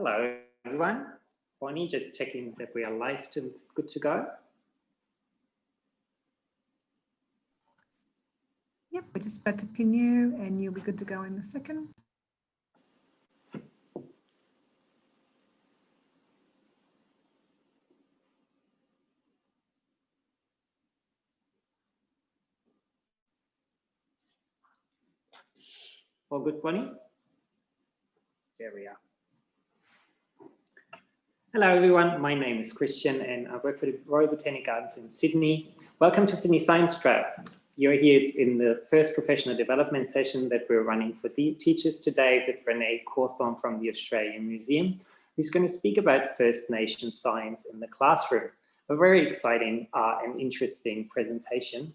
Hello, everyone. Bonnie, just checking that we are live to good to go. Yep, we're just about to pin you and you'll be good to go in a second. All good, Bonnie? There we are. Hello, everyone. My name is Christian and I work for the Royal Botanic Gardens in Sydney. Welcome to Sydney Science Track. You're here in the first professional development session that we're running for the teachers today with Renee Cawthorne from the Australian Museum, who's going to speak about First Nation science in the classroom. A very exciting and interesting presentation.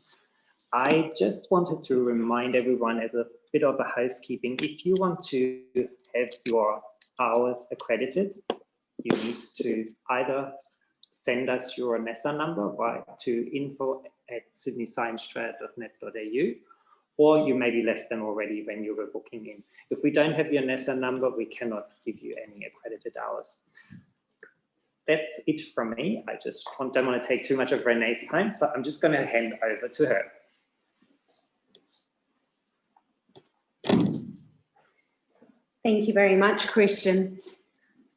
I just wanted to remind everyone as a bit of a housekeeping, if you want to have your hours accredited, you need to either send us your NESA number to info@sydneysciencestrat.net.au, or you maybe left them already when you were booking in. If we don't have your NESA number, we cannot give you any accredited hours. That's it from me. I just don't want to take too much of Renee's time, so I'm just going to hand over to her. Thank you very much, Christian.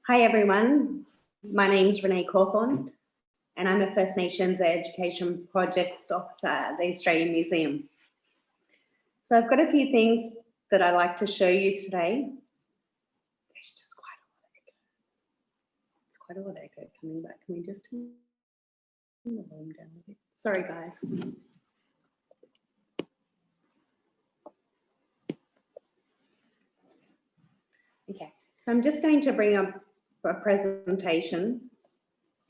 Hi, everyone. My name is Renee Cawthorne, and I'm a First Nations Education Project Officer at the Australian Museum. So I've got a few things that I'd like to show you today. There's just quite a lot of echo coming back. Can we just turn the volume down a bit? Sorry, guys. Okay, so I'm just going to bring up a presentation,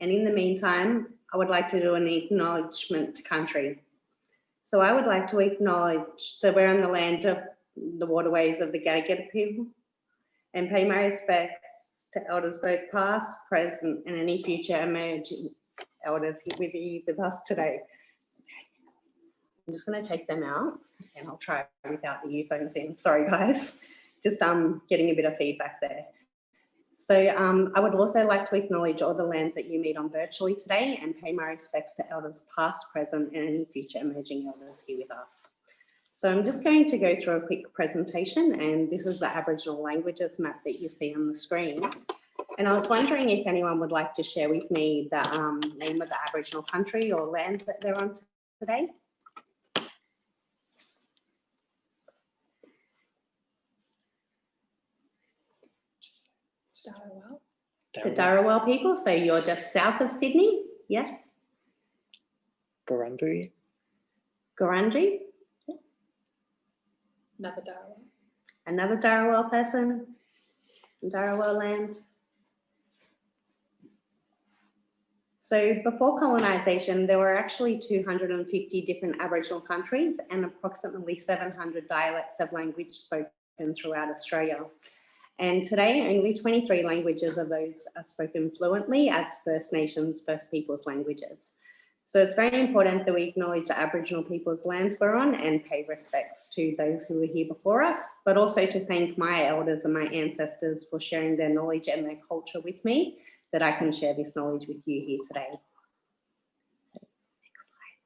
and in the meantime, I would like to do an acknowledgement to country. So I would like to acknowledge that we're on the land of the waterways of the Gadigal people and pay my respects to elders both past, present, and any future emerging elders here with us today. I'm just going to take them out and I'll try without the earphones in. Sorry, guys. Just getting a bit of feedback there. So I would also like to acknowledge all the lands that you meet on virtually today and pay my respects to elders past, present, and any future emerging elders here with us. So I'm just going to go through a quick presentation, and this is the Aboriginal languages map that you see on the screen. And I was wondering if anyone would like to share with me the name of the Aboriginal country or lands that they're on today. Darawal. The Darawal people, so you're just south of Sydney, yes? Gurundjeri. Gurundjeri? Yeah. Another Darawal. Another Darawal person? Darawal lands? So before colonisation, there were actually 250 different Aboriginal countries and approximately 700 dialects of language spoken throughout Australia. And today, only 23 languages of those are spoken fluently as First Nations, First Peoples languages. So it's very important that we acknowledge the Aboriginal people's lands we're on and pay respects to those who were here before us, but also to thank my elders and my ancestors for sharing their knowledge and their culture with me, that I can share this knowledge with you here today. So, next slide.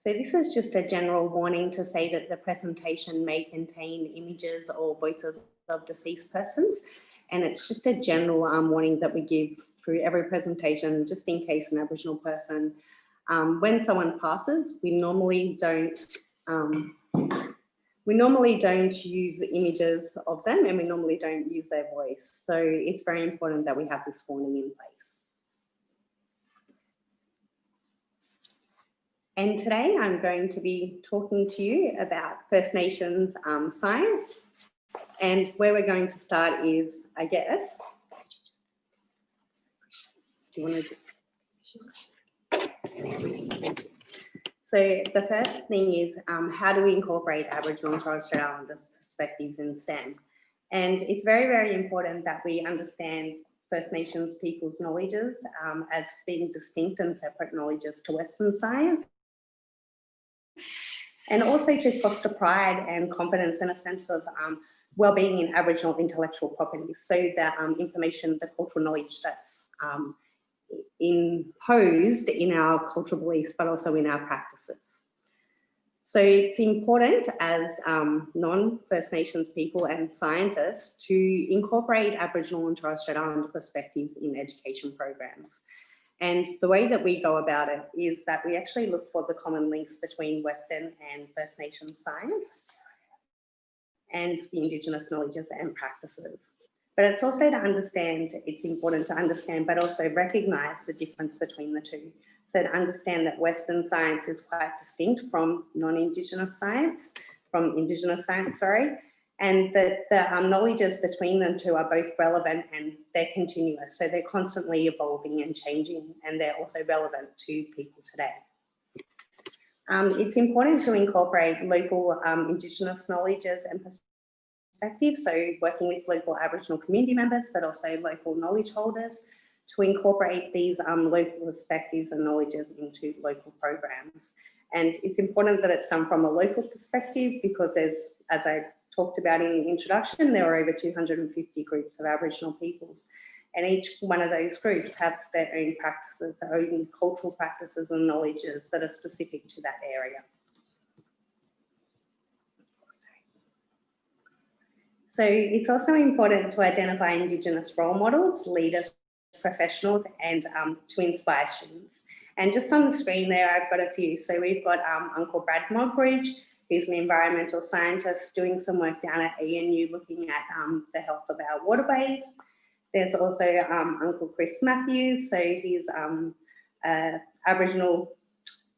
So this is just a general warning to say that the presentation may contain images or voices of deceased persons. And it's just a general warning that we give through every presentation, just in case an Aboriginal person, when someone passes, we normally don't use images of them, and we normally don't use their voice. So it's very important that we have this warning in place. And today I'm going to be talking to you about First Nations science. And where we're going to start is, I guess, do you want to So the first thing is, how do we incorporate Aboriginal and Torres Strait Islander perspectives in STEM? And it's very, very important that we understand First Nations people's knowledges as being distinct and separate knowledges to Western science. and also to foster pride and confidence and a sense of well-being in Aboriginal intellectual property, so that information, the cultural knowledge that's imposed in our cultural beliefs, but also in our practices. So it's important as non-First Nations people and scientists to incorporate Aboriginal and Torres Strait Islander perspectives in education programs. And the way that we go about it is that we actually look for the common links between Western and First Nations science and the Indigenous knowledges and practices. But it's also to understand, it's important to understand, but also recognise the difference between the two. So to understand that Western science is quite distinct from non-Indigenous science, and that the knowledges between them two are both relevant and they're continuous. So they're constantly evolving and changing, and they're also relevant to people today. It's important to incorporate local Indigenous knowledges and perspectives, so working with local Aboriginal community members, but also local knowledge holders, to incorporate these local perspectives and knowledges into local programs. And it's important that it's done from a local perspective because there's, as I talked about in the introduction, there are over 250 groups of Aboriginal peoples. And each one of those groups have their own practices, their own cultural practices and knowledges that are specific to that area. So it's also important to identify Indigenous role models, leaders, professionals, and to inspire students. And just on the screen there, I've got a few. So we've got Uncle Brad Moggridge, who's an environmental scientist doing some work down at ENU looking at the health of our waterways. There's also Uncle Chris Matthews. So he's an Aboriginal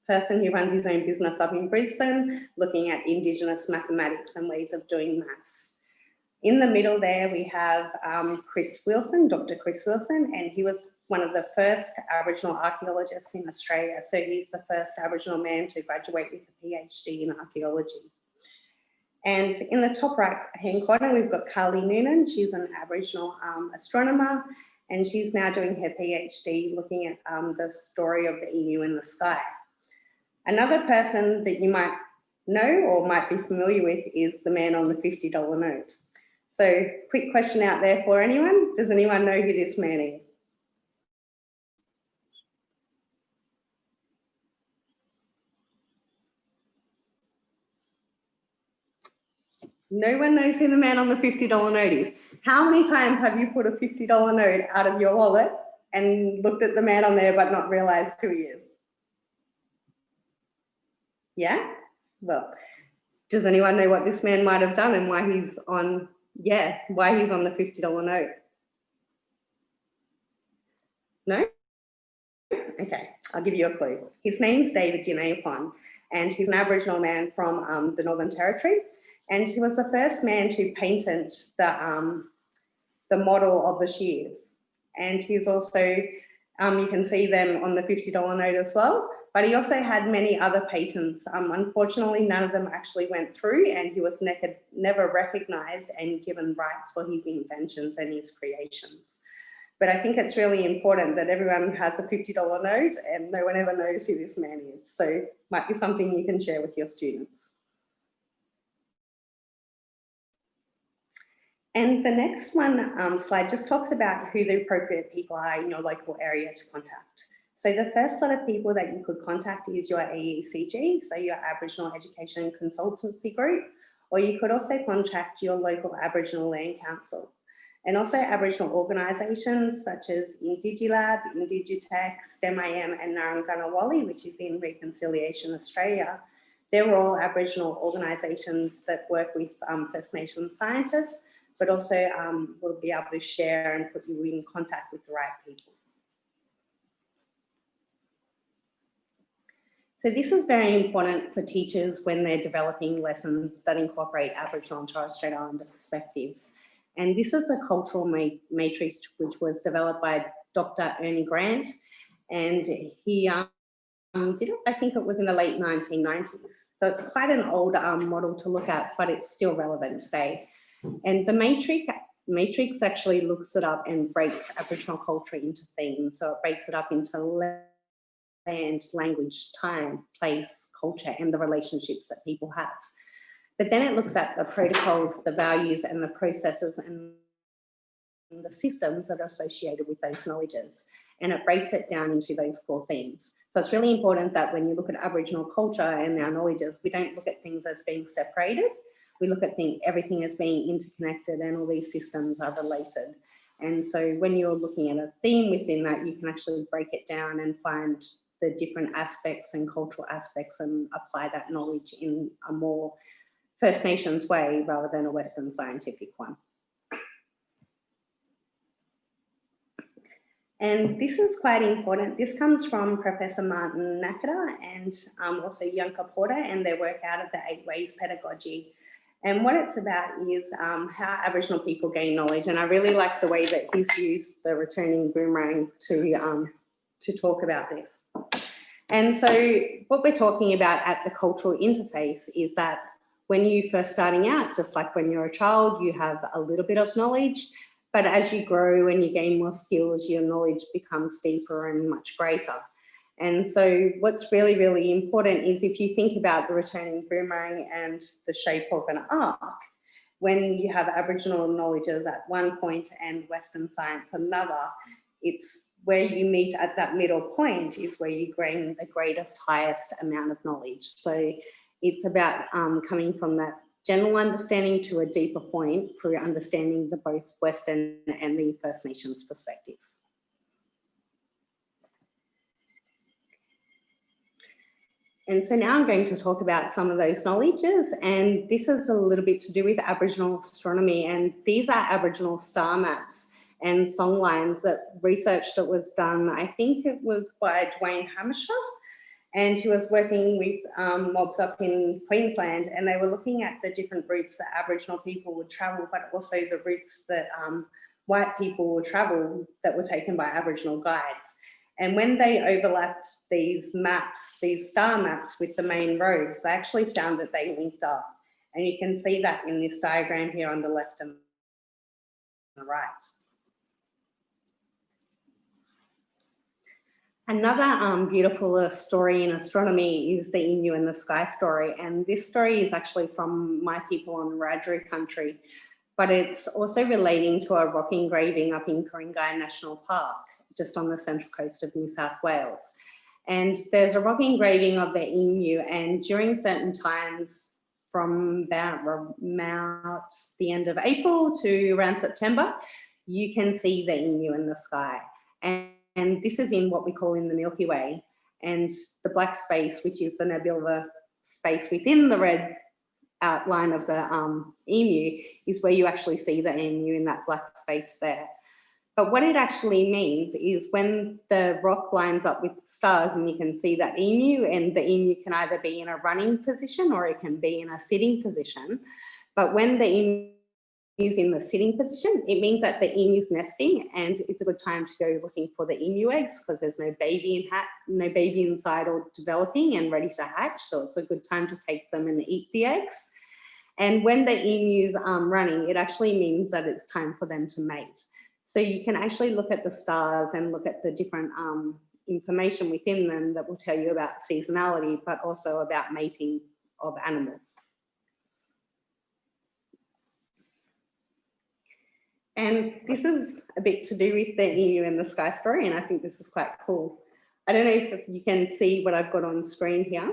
person who runs his own business up in Brisbane, looking at Indigenous mathematics and ways of doing maths. In the middle there, we have Chris Wilson, Dr. Chris Wilson, and he was one of the first Aboriginal archaeologists in Australia. So he's the first Aboriginal man to graduate with a PhD in archaeology. And in the top right-hand corner, we've got Carly Noonan. She's an Aboriginal astronomer, and she's now doing her PhD looking at the story of the emu in the sky. Another person that you might know or might be familiar with is the man on the $50 note. So quick question out there for anyone. Does anyone know who this man is? No one knows who the man on the $50 note is. How many times have you put a $50 note out of your wallet and looked at the man on there but not realised who he is? Yeah? Well, does anyone know what this man might have done and why he's on the $50 note? No? Okay, I'll give you a clue. His name's David Yunayapon, and he's an Aboriginal man from the Northern Territory, and he was the first man to patent the model of the shears. And he's also, you can see them on the $50 note as well, but he also had many other patents. Unfortunately, none of them actually went through, and he was never recognised and given rights for his inventions and his creations. But I think it's really important that everyone has a $50 note and no one ever knows who this man is. So it might be something you can share with your students. And the next slide just talks about who the appropriate people are in your local area to contact. So the first lot of people that you could contact is your AECG, so your Aboriginal Education Consultancy Group, or you could also contact your local Aboriginal Land Council. And also Aboriginal organisations such as Indigilab, Indigitech, STEM-IM and Narrangana-Wali, which is in Reconciliation Australia. They're all Aboriginal organisations that work with First Nations scientists, but also will be able to share and put you in contact with the right people. So this is very important for teachers when they're developing lessons that incorporate Aboriginal and Torres Strait Islander perspectives. And this is a cultural matrix which was developed by Dr. Ernie Grant, and he did it, I think it was in the late 1990s. So it's quite an old model to look at, but it's still relevant today. And the matrix actually looks it up and breaks Aboriginal culture into themes. So it breaks it up into land, language, time, place, culture, and the relationships that people have. But then it looks at the protocols, the values, and the processes and the systems that are associated with those knowledges. And it breaks it down into those core themes. So it's really important that when you look at Aboriginal culture and our knowledges, we don't look at things as being separated. We look at everything as being interconnected, and all these systems are related. And so when you're looking at a theme within that, you can actually break it down and find the different aspects and cultural aspects and apply that knowledge in a more First Nations way rather than a Western scientific one. And this is quite important. This comes from Professor Martin Nakada and also Yunka Porter and their work out of the 8 Ways pedagogy. And what it's about is how Aboriginal people gain knowledge. And I really like the way that he's used the returning boomerang to talk about this. And so what we're talking about at the cultural interface is that when you're first starting out, just like when you're a child, you have a little bit of knowledge, but as you grow and you gain more skills, your knowledge becomes deeper and much greater. And so what's really, really important is if you think about the returning boomerang and the shape of an arc, when you have Aboriginal knowledges at one point and Western science another, it's where you meet at that middle point is where you gain the greatest, highest amount of knowledge. So it's about coming from that general understanding to a deeper point through understanding the both Western and the First Nations perspectives. And so now I'm going to talk about some of those knowledges, and this is a little bit to do with Aboriginal astronomy, and these are Aboriginal star maps and songlines that research that was done, I think it was by Dwayne Hamisher, and he was working with mobs up in Queensland, and they were looking at the different routes that Aboriginal people would travel, but also the routes that white people would travel that were taken by Aboriginal guides. And when they overlapped these maps, these star maps with the main roads, they actually found that they linked up. And you can see that in this diagram here on the left and the right. Another beautiful story in astronomy is the Emu in the Sky story. And this story is actually from my people on Wiradjuri country, but it's also relating to a rock engraving up in Ku-ring-gai National Park, just on the central coast of New South Wales. And there's a rock engraving of the emu, and during certain times from about the end of April to around September, you can see the emu in the sky. And this is in what we call in the Milky Way. And the black space, which is the nebula space within the red outline of the emu, is where you actually see the emu in that black space there. But what it actually means is when the rock lines up with stars and you can see that emu, and the emu can either be in a running position or it can be in a sitting position. But when the emu is in the sitting position, it means that the emu's nesting, and it's a good time to go looking for the emu eggs because there's no baby inside or developing and ready to hatch. So it's a good time to take them and eat the eggs. And when the emu's running, it actually means that it's time for them to mate. So you can actually look at the stars and look at the different information within them that will tell you about seasonality, but also about mating of animals. And this is a bit to do with the emu in the sky story, and I think this is quite cool. I don't know if you can see what I've got on screen here,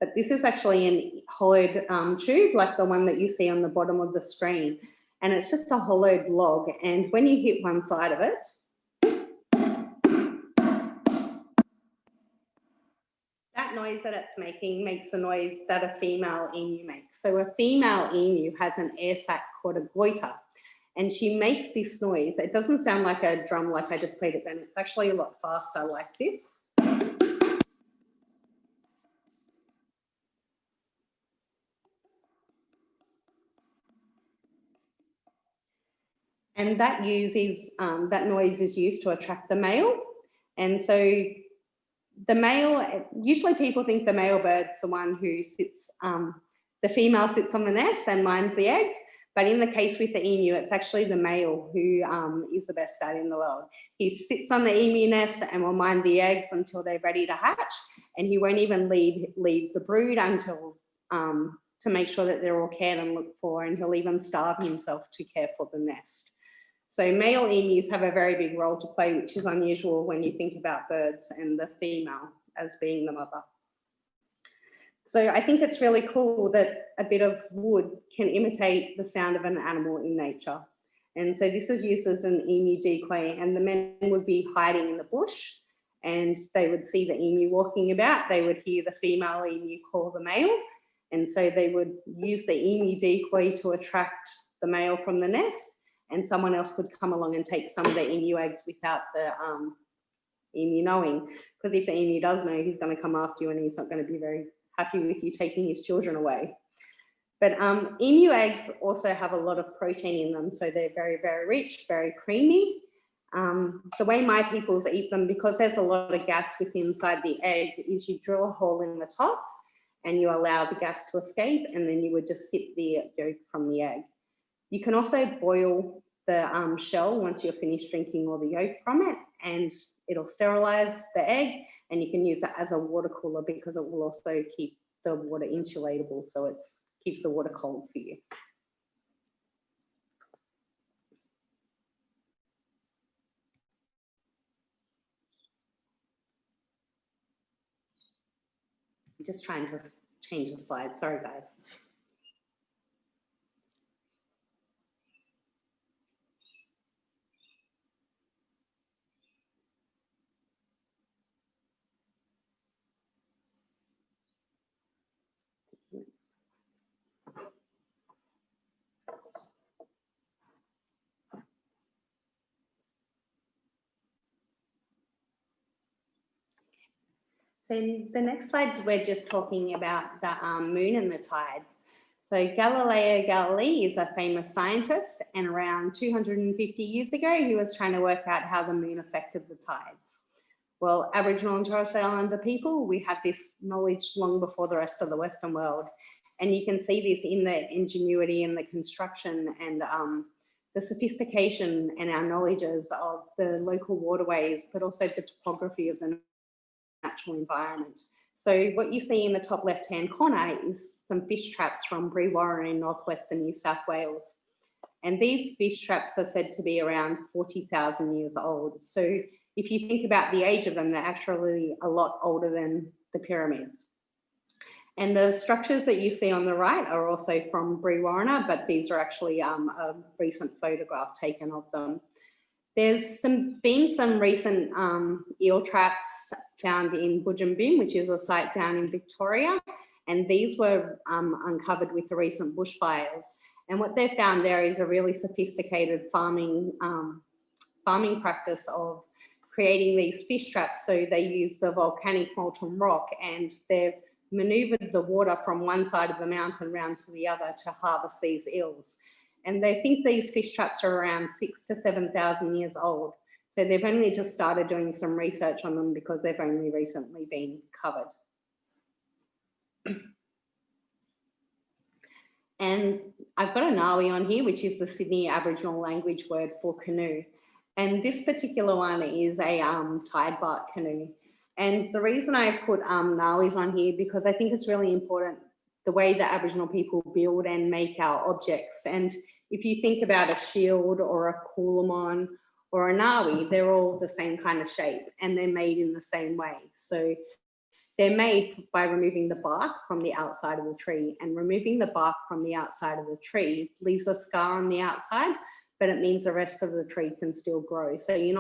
but this is actually an hollowed tube, like the one that you see on the bottom of the screen. And it's just a hollowed log. And when you hit one side of it, that noise that it's making makes the noise that a female emu makes. So a female emu has an air sac called a goiter, and she makes this noise. It doesn't sound like a drum like I just played it then. It's actually a lot faster like this. And that noise is used to attract the male. And so the male, usually people think the male bird's the one who sits, the female sits on the nest and minds the eggs, But in the case with the emu, it's actually the male who is the best dad in the world. He sits on the emu nest and will mind the eggs until they're ready to hatch, and he won't even leave the brood until to make sure that they're all cared and looked for, and he'll even starve himself to care for the nest. So male emus have a very big role to play, which is unusual when you think about birds and the female as being the mother. So I think it's really cool that a bit of wood can imitate the sound of an animal in nature. And so this is used as an emu decoy, and the men would be hiding in the bush and they would see the emu walking about. They would hear the female emu call the male. And so they would use the emu decoy to attract the male from the nest, and someone else would come along and take some of the emu eggs without the emu knowing. Because if the emu does know, he's going to come after you and he's not going to be very happy with you taking his children away. But emu eggs also have a lot of protein in them, so they're very, very rich, very creamy. The way my peoples eat them, because there's a lot of gas within inside the egg, is you drill a hole in the top and you allow the gas to escape, and then you would just sip the yolk from the egg. You can also boil the shell once you're finished drinking all the yolk from it, and it'll sterilize the egg, and you can use it as a water cooler because it will also keep the water insulatable, so it keeps the water cold for you. I'm just trying to change the slide. Sorry, guys. So the next slides, we're just talking about the moon and the tides. So Galileo Galilei is a famous scientist, and around 250 years ago, he was trying to work out how the moon affected the tides. Well, Aboriginal and Torres Strait Islander people, we had this knowledge long before the rest of the Western world. And you can see this in the ingenuity and the construction and the sophistication and our knowledges of the local waterways, but also the topography of the natural environment. So what you see in the top left-hand corner is some fish traps from Brewarrina in northwestern New South Wales. And these fish traps are said to be around 40,000 years old. So if you think about the age of them, they're actually a lot older than the pyramids. And the structures that you see on the right are also from Brewarrina, but these are actually a recent photograph taken of them. There's been some recent eel traps found in Budjambim, which is a site down in Victoria, and these were uncovered with the recent bushfires. And what they found there is a really sophisticated farming practice of creating these fish traps. So they use the volcanic molten rock, and they've maneuvered the water from one side of the mountain round to the other to harvest these eels. And they think these fish traps are around 6,000 to 7,000 years old. So they've only just started doing some research on them because they've only recently been covered. And I've got a Ngawi on here, which is the Sydney Aboriginal language word for canoe. And this particular one is a tide bark canoe. And the reason I put Ngawis on here, because I think it's really important the way that Aboriginal people build and make our objects. And if you think about a shield or a Coolamon or a Ngawi, they're all the same kind of shape and they're made in the same way. So they're made by removing the bark from the outside of the tree, and removing the bark from the outside of the tree leaves a scar on the outside, but it means the rest of the tree can still grow. So you're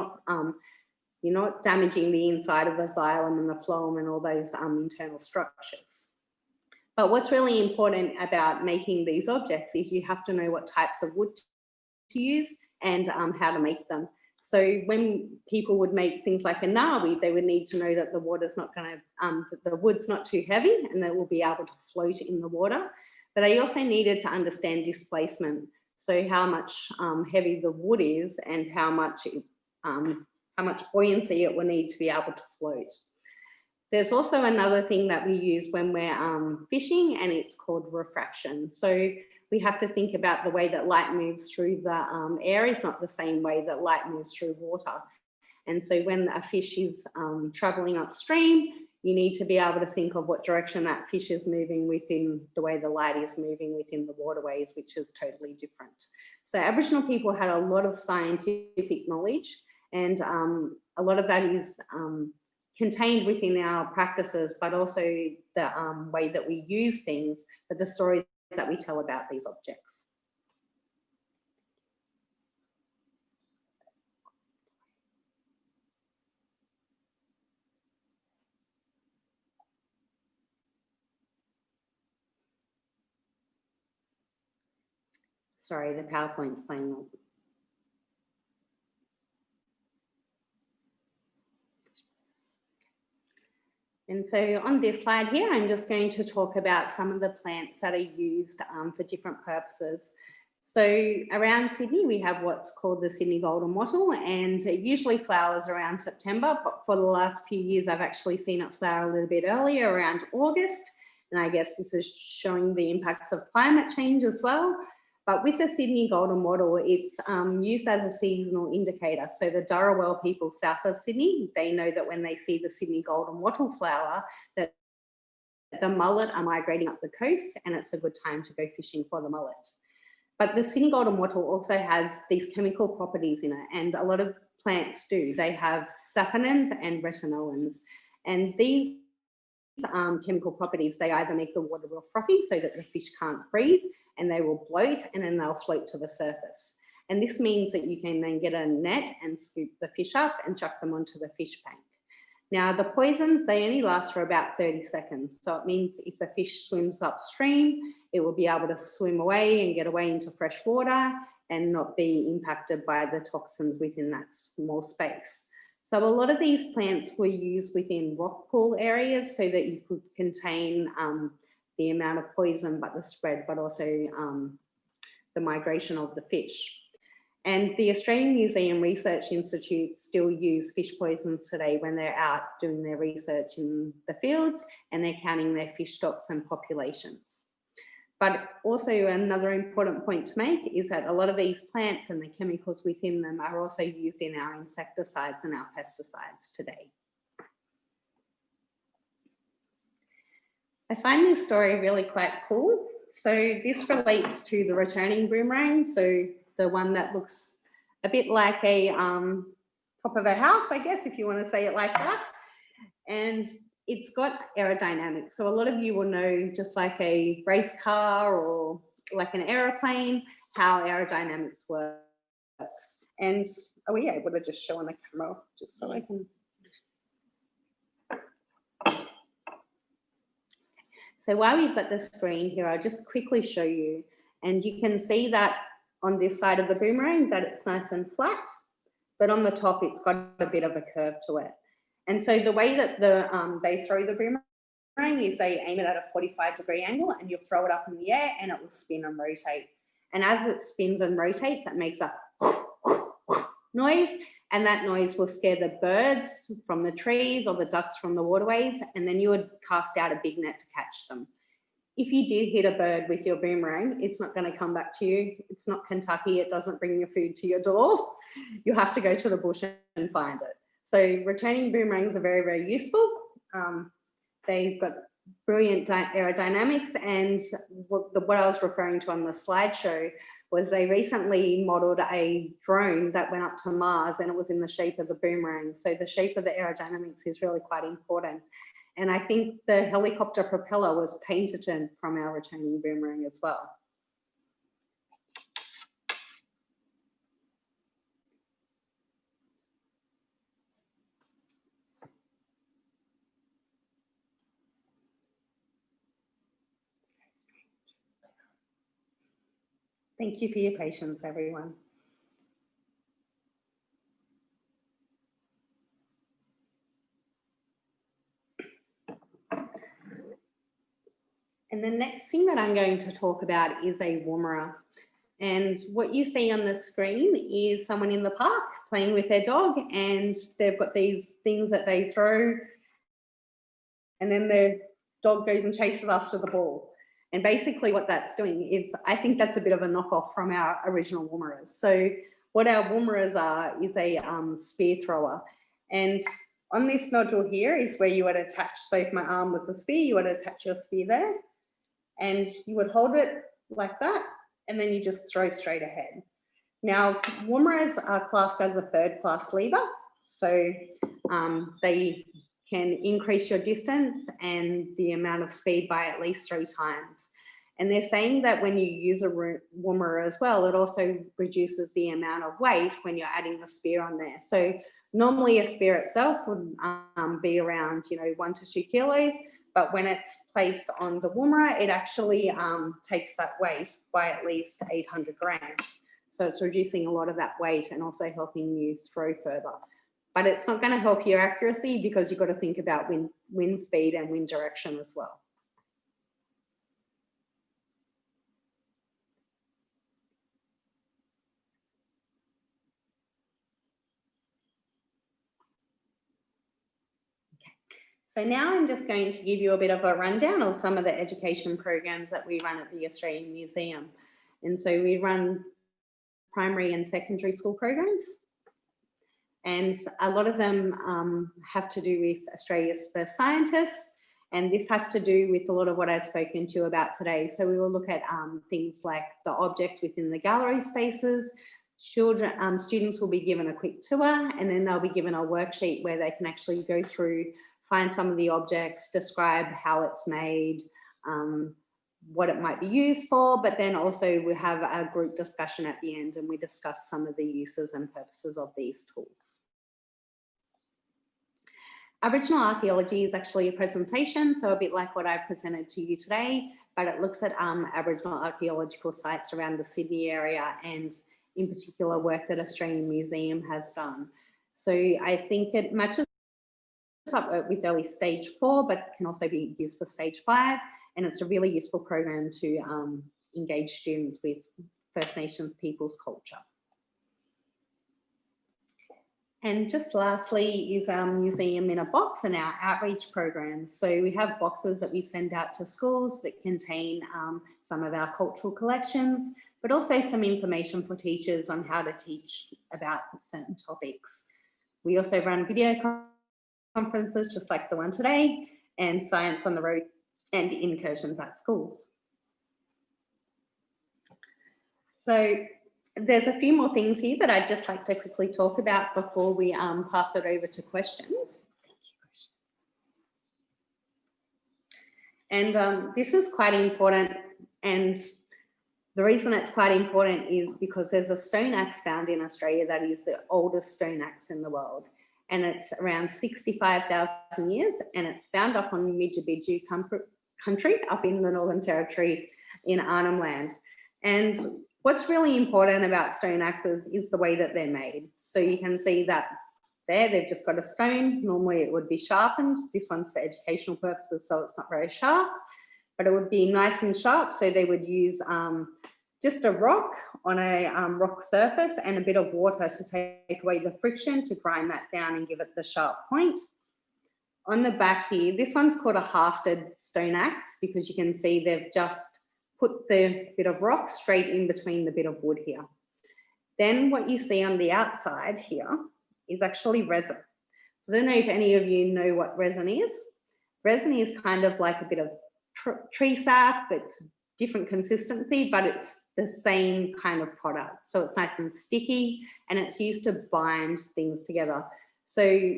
not damaging the inside of the xylem and the phloem and all those internal structures. But what's really important about making these objects is you have to know what types of wood to use and how to make them. So when people would make things like a Ngawi, they would need to know that the water's not going to, the wood's not too heavy and they will be able to float in the water. But they also needed to understand displacement. So how much heavy the wood is and how much buoyancy it will need to be able to float. There's also another thing that we use when we're fishing, and it's called refraction. So we have to think about the way that light moves through the air is not the same way that light moves through water. And so when a fish is traveling upstream, you need to be able to think of what direction that fish is moving within the way the light is moving within the waterways, which is totally different. So Aboriginal people had a lot of scientific knowledge, and a lot of that is contained within our practices, but also the way that we use things, but the stories that we tell about these objects. Sorry, the PowerPoint's playing up. And so on this slide here, I'm just going to talk about some of the plants that are used for different purposes. So around Sydney, we have what's called the Sydney golden wattle, and it usually flowers around September, but for the last few years, I've actually seen it flower a little bit earlier, around August. And I guess this is showing the impacts of climate change as well. But with the Sydney golden wattle, it's used as a seasonal indicator. So the Dharawal people south of Sydney, they know that when they see the Sydney golden wattle flower, that the mullet are migrating up the coast, and it's a good time to go fishing for the mullet. But the Sydney golden wattle also has these chemical properties in it, and a lot of plants do. They have saponins and retinoins, and these chemical properties, they either make the water real frothy so that the fish can't breathe, and they will bloat, and then they'll float to the surface. And this means that you can then get a net and scoop the fish up and chuck them onto the fish bank. Now, the poisons, they only last for about 30 seconds. So it means if the fish swims upstream, it will be able to swim away and get away into fresh water and not be impacted by the toxins within that small space. So a lot of these plants were used within rock pool areas so that you could contain the amount of poison, but the spread, but also the migration of the fish. And the Australian Museum Research Institute still use fish poisons today when they're out doing their research in the fields and they're counting their fish stocks and populations. But also another important point to make is that a lot of these plants and the chemicals within them are also used in our insecticides and our pesticides today. I find this story really quite cool. So this relates to the returning boomerang. So the one that looks a bit like a top of a house, I guess, if you want to say it like that. And it's got aerodynamics. So a lot of you will know, just like a race car or like an aeroplane, how aerodynamics works. And are we able to just show on the camera, just so I can... So while we've got the screen here, I'll just quickly show you, and you can see that on this side of the boomerang that it's nice and flat, but on the top it's got a bit of a curve to it. And so the way that they throw the boomerang is they aim it at a 45-degree angle and you'll throw it up in the air and it will spin and rotate. And as it spins and rotates, it makes a noise, and that noise will scare the birds from the trees or the ducks from the waterways, and then you would cast out a big net to catch them. If you do hit a bird with your boomerang, it's not going to come back to you. It's not Kentucky. It doesn't bring your food to your door. You have to go to the bush and find it. So returning boomerangs are very, very useful. They've got brilliant aerodynamics, and what I was referring to on the slideshow was they recently modelled a drone that went up to Mars, and it was in the shape of the boomerang. So the shape of the aerodynamics is really quite important. And I think the helicopter propeller was painted from our returning boomerang as well. Thank you for your patience, everyone. And the next thing that I'm going to talk about is a woomera. And what you see on the screen is someone in the park playing with their dog, and they've got these things that they throw, and then the dog goes and chases after the ball. And basically what that's doing is, I think that's a bit of a knockoff from our original Woomeras. So what our Woomeras are is a spear thrower. And on this nodule here is where you would attach, so if my arm was a spear, you would attach your spear there and you would hold it like that, and then you just throw straight ahead. Now, Woomeras are classed as a third class lever. So they can increase your distance and the amount of speed by at least 3 times. And they're saying that when you use a Woomera as well, it also reduces the amount of weight when you're adding the spear on there. So normally a spear itself would be around, 1 to 2 kilos, but when it's placed on the Woomera, it actually takes that weight by at least 800 grams. So it's reducing a lot of that weight and also helping you throw further. But it's not going to help your accuracy because you've got to think about wind speed and wind direction as well. So now I'm just going to give you a bit of a rundown of some of the education programs that we run at the Australian Museum. And so we run primary and secondary school programs. And a lot of them have to do with Australia's first scientists. And this has to do with a lot of what I've spoken to you about today. So we will look at things like the objects within the gallery spaces. Students will be given a quick tour, and then they'll be given a worksheet where they can actually go through, find some of the objects, describe how it's made, what it might be used for, but then also we have a group discussion at the end and we discuss some of the uses and purposes of these tools. Aboriginal archaeology is actually a presentation, so a bit like what I presented to you today, but it looks at Aboriginal archaeological sites around the Sydney area and in particular work that Australian Museum has done. So I think it matches up with early stage 4, but can also be used for stage 5. And it's a really useful program to engage students with First Nations people's culture. And just lastly is our Museum in a Box and our outreach programs. So we have boxes that we send out to schools that contain some of our cultural collections, but also some information for teachers on how to teach about certain topics. We also run video conferences just like the one today, and Science on the Road and incursions at schools. So there's a few more things here that I'd just like to quickly talk about before we pass it over to questions. And this is quite important, and the reason it's quite important is because there's a stone axe found in Australia that is the oldest stone axe in the world. And it's around 65,000 years, and it's found up on Midjabidji country up in the Northern Territory in Arnhem Land. And what's really important about stone axes is the way that they're made. So you can see that there, they've just got a stone. Normally it would be sharpened. This one's for educational purposes, so it's not very sharp, but it would be nice and sharp. So they would use just a rock on a rock surface and a bit of water to take away the friction to grind that down and give it the sharp point. On the back here, this one's called a hafted stone axe because you can see they've just put the bit of rock straight in between the bit of wood here. Then what you see on the outside here is actually resin. I don't know if any of you know what resin is. Resin is kind of like a bit of tree sap. It's different consistency, but it's the same kind of product. So it's nice and sticky, and it's used to bind things together. So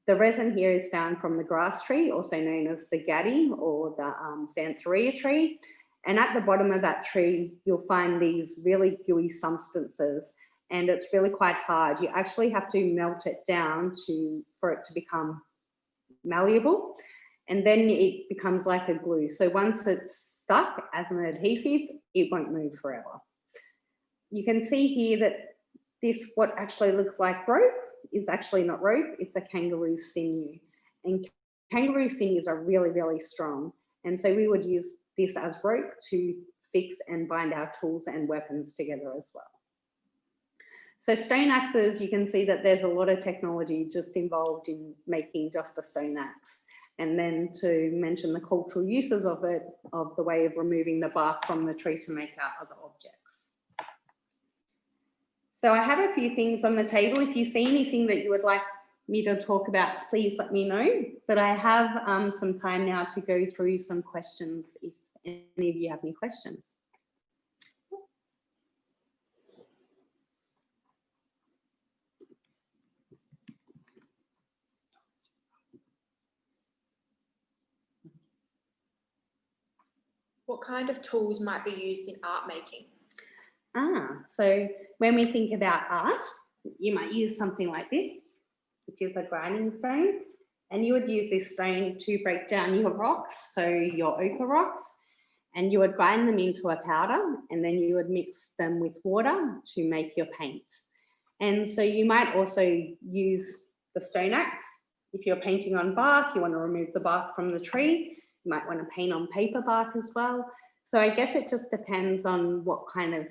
the resin here is found from the grass tree, also known as the gaddy or the Xanthorrhoea tree. And at the bottom of that tree, you'll find these really gooey substances, and it's really quite hard. You actually have to melt it down for it to become malleable, and then it becomes like a glue. So once it's stuck as an adhesive, it won't move forever. You can see here that this, what actually looks like rope, is actually not rope, it's a kangaroo sinew. And kangaroo sinews are really, really strong. And so we would use this as rope to fix and bind our tools and weapons together as well. So stone axes, you can see that there's a lot of technology just involved in making just a stone axe. and then to mention the cultural uses of it, of the way of removing the bark from the tree to make out other objects. So I have a few things on the table. If you see anything that you would like me to talk about, please let me know. But I have some time now to go through some questions if any of you have any questions. What kind of tools might be used in art making? So when we think about art, you might use something like this, which is a grinding stone. And you would use this stone to break down your rocks, so your ochre rocks, and you would grind them into a powder, and then you would mix them with water to make your paint. And so you might also use the stone axe. If you're painting on bark, you want to remove the bark from the tree. You might want to paint on paper bark as well. So I guess it just depends on what kind of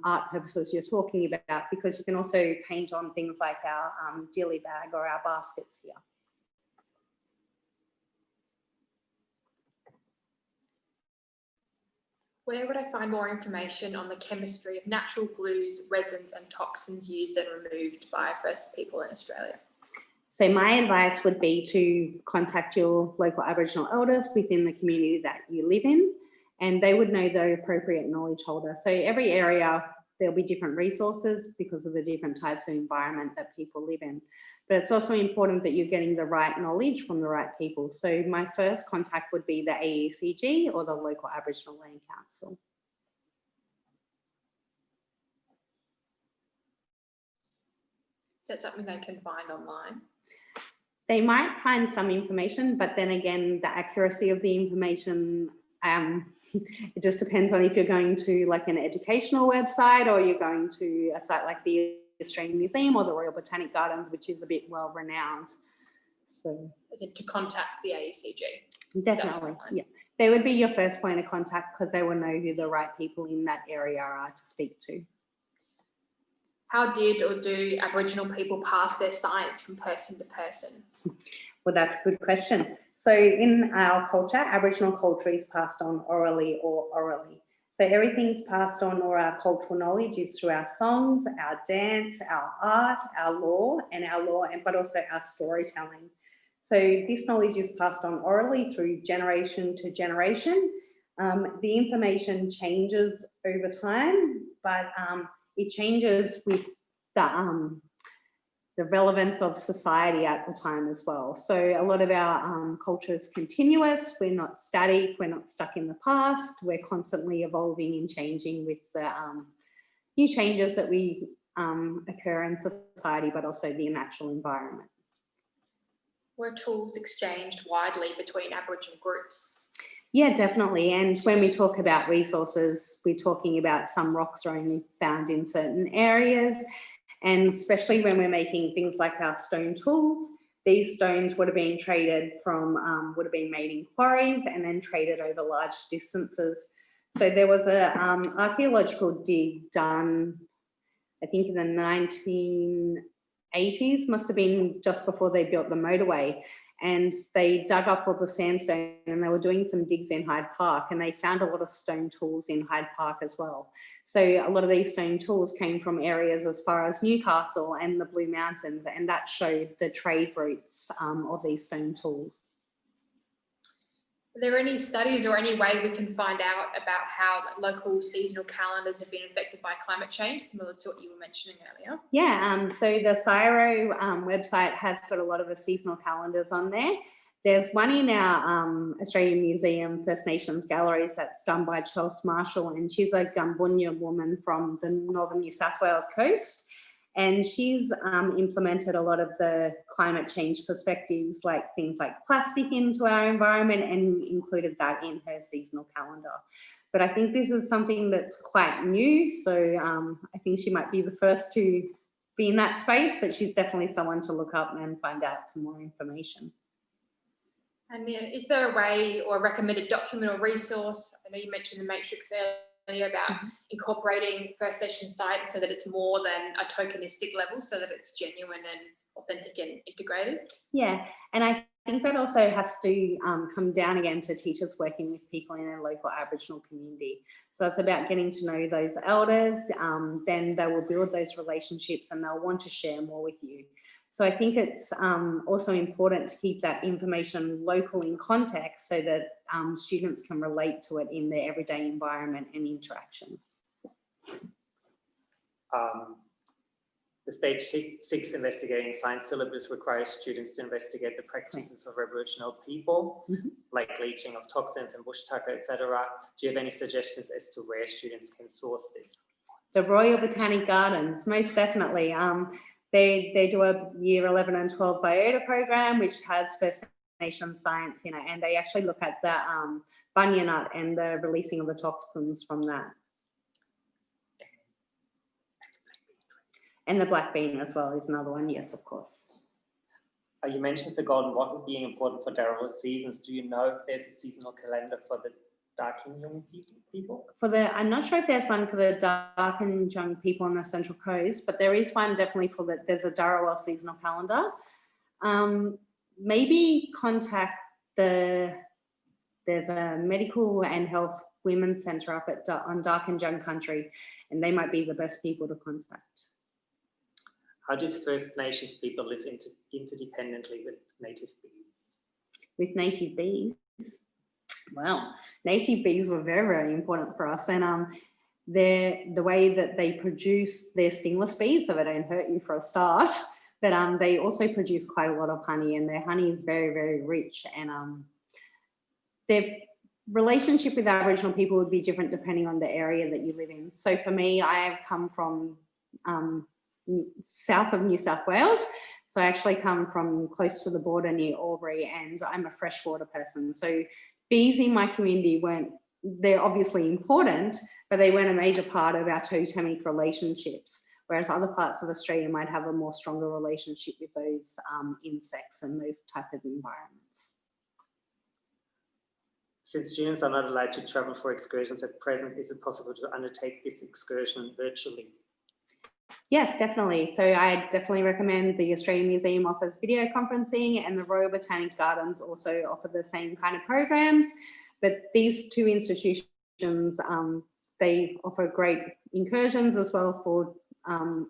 art purposes you're talking about, because you can also paint on things like our dilly bag or our baskets here. Where would I find more information on the chemistry of natural glues, resins and toxins used and removed by First People in Australia? So my advice would be to contact your local Aboriginal elders within the community that you live in, and they would know the appropriate knowledge holder. So every area, there'll be different resources because of the different types of environment that people live in. But it's also important that you're getting the right knowledge from the right people. So my first contact would be the AECG or the local Aboriginal Land Council. Is that something they can find online? They might find some information, but then again, the accuracy of the information, it just depends on if you're going to like an educational website or you're going to a site like the Australian Museum or the Royal Botanic Gardens, which is a bit well renowned. So As in to contact the AECG? definitely, yeah. They would be your first point of contact because they will know who the right people in that area are to speak to. How did or do Aboriginal people pass their science from person to person? Well, that's a good question. So in our culture, Aboriginal culture is passed on orally or orally. So everything's passed on, or our cultural knowledge is through our songs, our dance, our art, our law, but also our storytelling. So this knowledge is passed on orally through generation to generation. The information changes over time, but it changes with the relevance of society at the time as well. So a lot of our culture is continuous. We're not static. We're not stuck in the past. We're constantly evolving and changing with the new changes that we occur in society, but also the natural environment. Were tools exchanged widely between Aboriginal groups? Yeah, definitely. And when we talk about resources, we're talking about some rocks are only found in certain areas. And especially when we're making things like our stone tools, these stones would have been traded from, would have been made in quarries and then traded over large distances. So there was a archaeological dig done, I think in the 1980s, must have been just before they built the motorway. And they dug up all the sandstone and they were doing some digs in Hyde Park, and they found a lot of stone tools in Hyde Park as well. So a lot of these stone tools came from areas as far as Newcastle and the Blue Mountains, and that showed the trade routes of these stone tools. Are there any studies or any way we can find out about how local seasonal calendars have been affected by climate change, similar to what you were mentioning earlier? Yeah, so the CSIRO website has got a lot of the seasonal calendars on there. There's one in our Australian Museum First Nations galleries that's done by Chelsea Marshall, and she's a Gumbunya woman from the northern New South Wales coast. And she's implemented a lot of the climate change perspectives, like things like plastic into our environment, and included that in her seasonal calendar. But I think this is something that's quite new. So I think she might be the first to be in that space, but she's definitely someone to look up and find out some more information. And is there a way or a recommended document or resource? I know you mentioned the Matrix earlier about incorporating First Nation science so that it's more than a tokenistic level, so that it's genuine and authentic and integrated. Yeah, and I think that also has to come down again to teachers working with people in their local Aboriginal community. So it's about getting to know those elders, then they will build those relationships and they'll want to share more with you. So I think it's also important to keep that information local in context so that students can relate to it in their everyday environment and interactions. The stage six investigating science syllabus requires students to investigate the practices of Aboriginal people, like leaching of toxins and bush tucker, etc. Do you have any suggestions as to where students can source this? The Royal Botanic Gardens, most definitely. They do a year 11 and 12 biota program, which has First Nation science in it, and they actually look at the bunya nut and the releasing of the toxins from that. And the black bean as well is another one, yes, of course. You mentioned the golden wattle being important for Darawal seasons. Do you know if there's a seasonal calendar for the Darkinjung people? I'm not sure if there's one for the Darkinjung people on the Central Coast, but there is one definitely there's a Darawal seasonal calendar. Maybe contact there's a medical and health women's centre up on Darkinjung country, and they might be the best people to contact. How did First Nations people live interdependently with native bees? With native bees? Well, native bees were very, very important for us, and the way that they produce their stingless bees, so they don't hurt you for a start, but they also produce quite a lot of honey, and their honey is very, very rich, and their relationship with Aboriginal people would be different depending on the area that you live in. So for me, I have come from south of New South Wales. So I actually come from close to the border near Albury, and I'm a freshwater person. So bees in my community they're obviously important, but they weren't a major part of our totemic relationships, whereas other parts of Australia might have a more stronger relationship with those insects and those type of environments. Since students are not allowed to travel for excursions at present, is it possible to undertake this excursion virtually? Yes, definitely. So I definitely recommend the Australian Museum offers video conferencing, and the Royal Botanic Gardens also offer the same kind of programs. But these two institutions, they offer great incursions as well for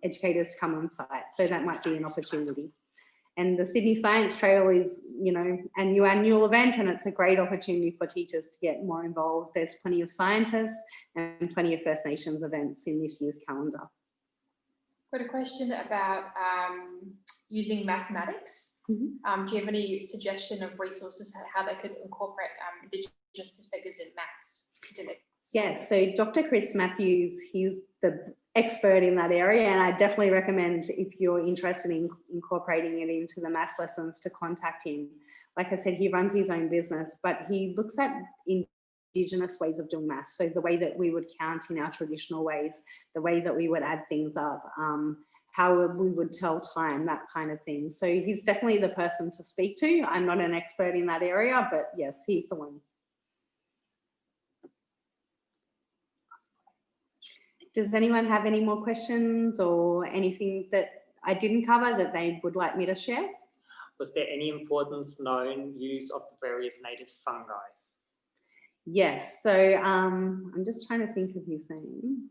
educators to come on site. So that might be an opportunity. And the Sydney Science Trail is, a new annual event, and it's a great opportunity for teachers to get more involved. There's plenty of scientists and plenty of First Nations events in this year's calendar. Got a question about using mathematics. Do you have any suggestion of resources how they could incorporate Indigenous perspectives in maths into it? Yes, so Dr. Chris Matthews, he's the expert in that area, and I definitely recommend, if you're interested in incorporating it into the maths lessons, to contact him. Like I said, he runs his own business, but he looks at Indigenous ways of doing maths. So the way that we would count in our traditional ways, the way that we would add things up, how we would tell time, that kind of thing. So he's definitely the person to speak to. I'm not an expert in that area, but yes, he's the one. Does anyone have any more questions or anything that I didn't cover that they would like me to share? Was there any importance known use of the various native fungi? Yes, so I'm just trying to think of his name.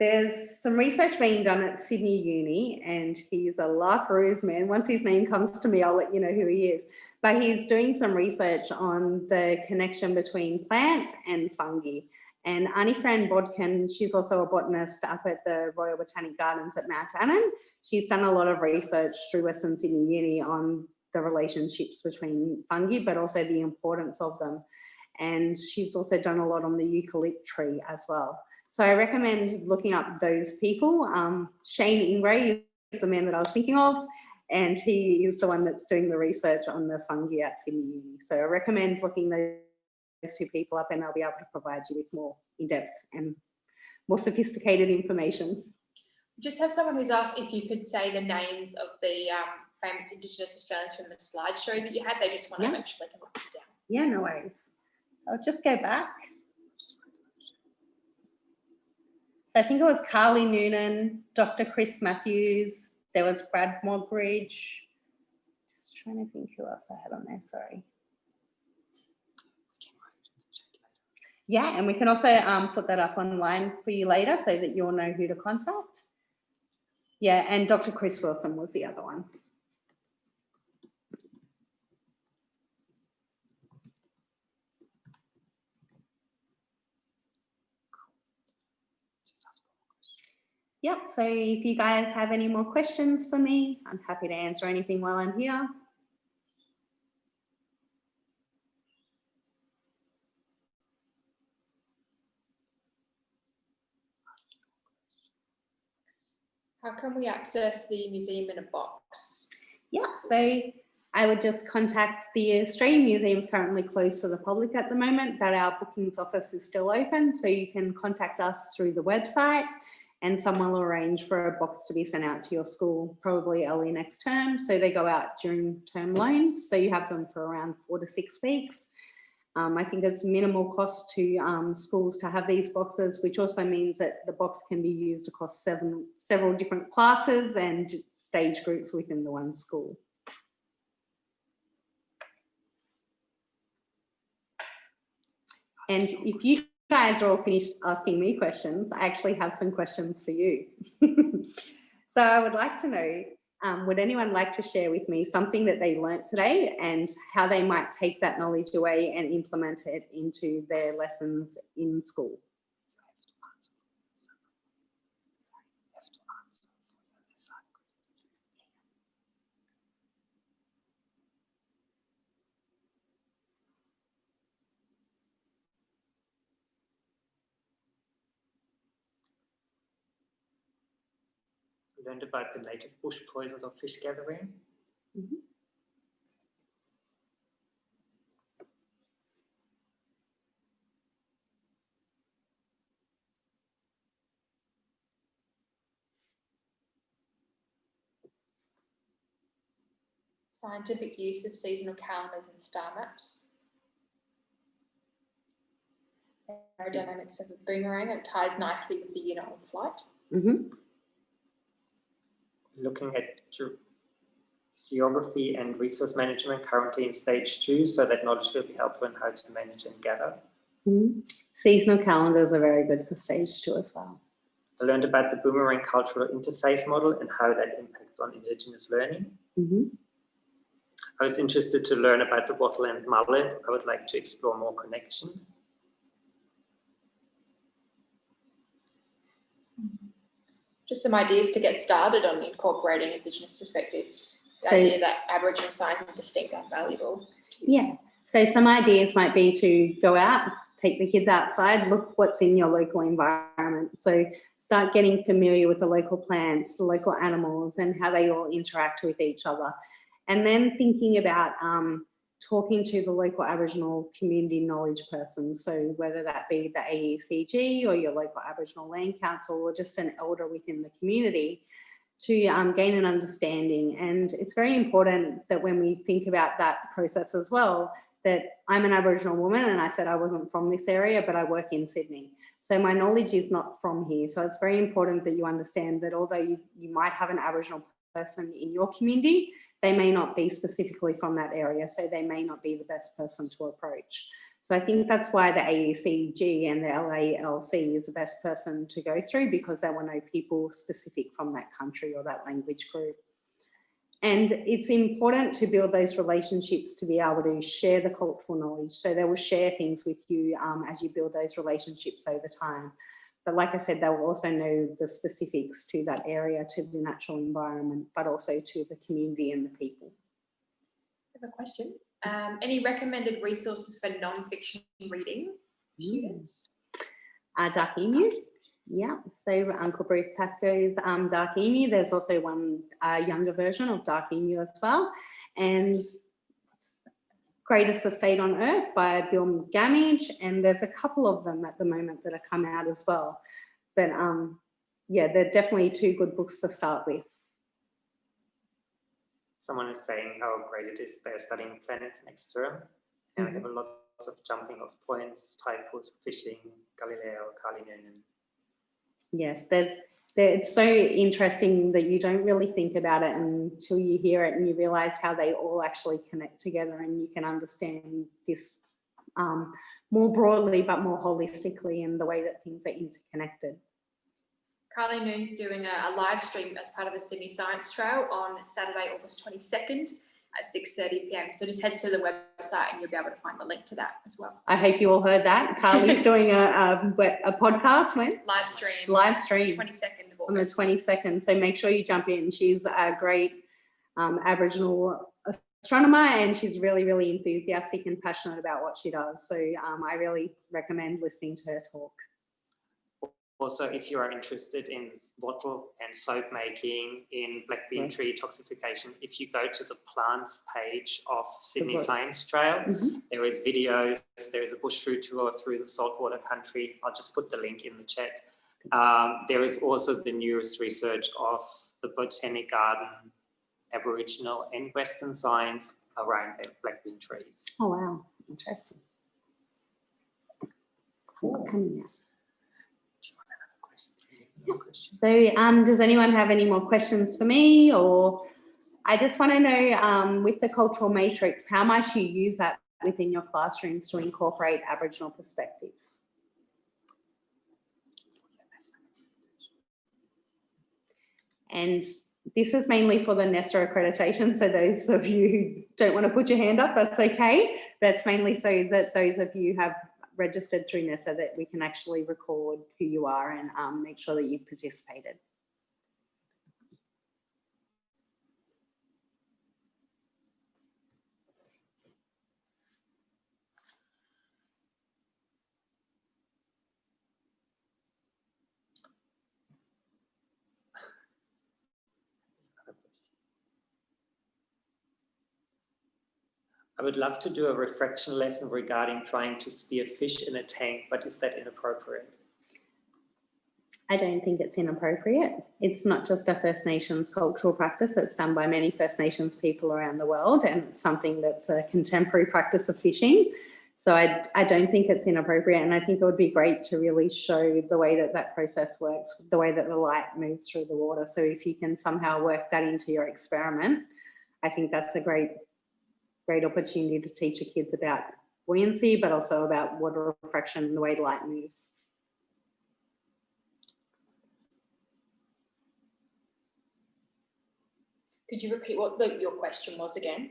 There's some research being done at Sydney Uni, and he's a La Perouse man. Once his name comes to me, I'll let you know who he is. But he's doing some research on the connection between plants and fungi. And Annie-Fran Bodkin, she's also a botanist up at the Royal Botanic Gardens at Mount Annan. She's done a lot of research through Western Sydney Uni on the relationships between fungi, but also the importance of them. And she's also done a lot on the eucalypt tree as well. So I recommend looking up those people. Shane Ingray is the man that I was thinking of, and he is the one that's doing the research on the fungi at Sydney Uni. So I recommend looking those two people up, and they'll be able to provide you with more in-depth and more sophisticated information. Just have someone who's asked if you could say the names of the famous Indigenous Australians from the slideshow that you had. They just want to make sure they can write them down. Yeah, no worries. I'll just go back. So I think it was Carly Noonan, Dr. Chris Matthews, there was Brad Moggridge, Just trying to think who else I had on there, sorry. Yeah, and we can also put that up online for you later so that you'll know who to contact. Yeah, and Dr. Chris Wilson was the other one. Yep, so if you guys have any more questions for me, I'm happy to answer anything while I'm here. How can we access the museum in a box? Yeah, so I would just contact the Australian Museum is currently closed to the public at the moment, but our bookings office is still open. So you can contact us through the website and someone will arrange for a box to be sent out to your school probably early next term. So they go out during term loans. So you have them for around 4 to 6 weeks. I think it's minimal cost to schools to have these boxes, which also means that the box can be used across several different classes and stage groups within the one school. And if you guys are all finished asking me questions, I actually have some questions for you. So I would like to know, would anyone like to share with me something that they learnt today and how they might take that knowledge away and implement it into their lessons in school? Learned about the native bush poisons of fish gathering. Mhm. Scientific use of seasonal calendars and star maps. Aerodynamics of a boomerang, and it ties nicely with the unit on flight. Mm-hmm. Looking at geography and resource management currently in stage 2, so that knowledge will be helpful in how to manage and gather. Mm-hmm. Seasonal calendars are very good for stage 2 as well. I learned about the boomerang cultural interface model and how that impacts on Indigenous learning. Mm-hmm. I was interested to learn about the wattle and mullet. I would like to explore more connections. Just some ideas to get started on incorporating Indigenous perspectives. The So- idea that Aboriginal science is distinct and valuable. Yeah. So some ideas might be to go out, take the kids outside, look what's in your local environment. So start getting familiar with the local plants, the local animals, and how they all interact with each other. And then thinking about talking to the local Aboriginal community knowledge person. So whether that be the AECG or your local Aboriginal Land Council or just an elder within the community to gain an understanding. And it's very important that when we think about that process as well, that I'm an Aboriginal woman and I said I wasn't from this area, but I work in Sydney. So my knowledge is not from here. So it's very important that you understand that although you might have an Aboriginal person in your community, they may not be specifically from that area. So they may not be the best person to approach. So I think that's why the AECG and the LALC is the best person to go through, because they will know people specific from that country or that language group. And it's important to build those relationships to be able to share the cultural knowledge. So they will share things with you as you build those relationships over time. But like I said, they will also know the specifics to that area, to the natural environment, but also to the community and the people. I have a question. Any recommended resources for non-fiction reading for students? Dark Emu. Yeah, so Uncle Bruce Pascoe's Dark Emu. There's also one younger version of Dark Emu as well. And Greatest Estate on Earth by Bill Gammage. And there's a couple of them at the moment that are come out as well. But yeah, they're definitely 2 good books to start with. Someone is saying how great it is they're studying planets next term. And we have lots of jumping off points, tide pools for fishing, Galileo, Kalinin. Yes, there's It's so interesting that you don't really think about it until you hear it and you realise how they all actually connect together, and you can understand this more broadly but more holistically in the way that things are interconnected. Carly Noon's doing a live stream as part of the Sydney Science Trail on Saturday, August 22nd at 6:30 p.m. So just head to the website and you'll be able to find the link to that as well. I hope you all heard that. Carly's doing a podcast when? Live stream. 22nd of on the August. 22nd. So make sure you jump in. She's a great Aboriginal astronomer, and she's really, really enthusiastic and passionate about what she does. So I really recommend listening to her talk. Also, if you are interested in bottle and soap making, in black bean tree toxification, if you go to the plants page of Sydney Science Trail, there is videos, there is a bush route tour through the saltwater country. I'll just put the link in the chat. There is also the newest research of the Botanic Garden, Aboriginal and Western science around black bean trees. Oh, wow. Interesting. Coming out. So does anyone have any more questions for me? Or I just want to know, with the cultural matrix, how much you use that within your classrooms to incorporate Aboriginal perspectives? And this is mainly for the NESA accreditation. So those of you who don't want to put your hand up, that's okay. That's mainly so that those of you have registered through NESA that we can actually record who you are and make sure that you've participated. I would love to do a refraction lesson regarding trying to spear fish in a tank, but is that inappropriate? I don't think it's inappropriate. It's not just a First Nations cultural practice. It's done by many First Nations people around the world, and it's something that's a contemporary practice of fishing. So I don't think it's inappropriate, and I think it would be great to really show the way that that process works, the way that the light moves through the water. So if you can somehow work that into your experiment, I think that's a great opportunity to teach the kids about buoyancy, but also about water refraction and the way light moves. Could you repeat what your question was again?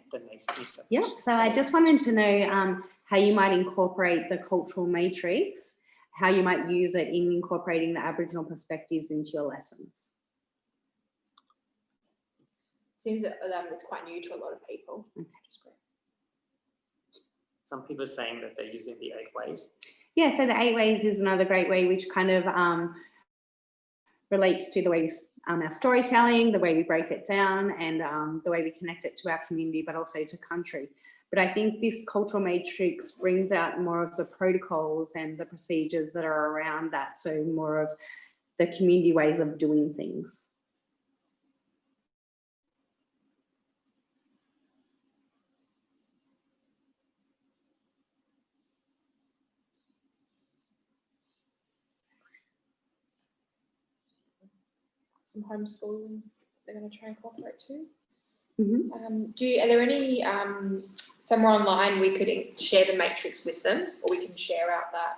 Yeah, so I just wanted to know how you might incorporate the cultural matrix, how you might use it in incorporating the Aboriginal perspectives into your lessons. Seems that it's quite new to a lot of people. Okay. Some people are saying that they're using the 8 ways. Yeah, so the 8 ways is another great way, which kind of relates to the way our storytelling, the way we break it down, and the way we connect it to our community, but also to country. But I think this cultural matrix brings out more of the protocols and the procedures that are around that. So more of the community ways of doing things. Some homeschooling they're going to try and incorporate too. Mm-hmm. Are there any somewhere online we could share the matrix with them, or we can share out that?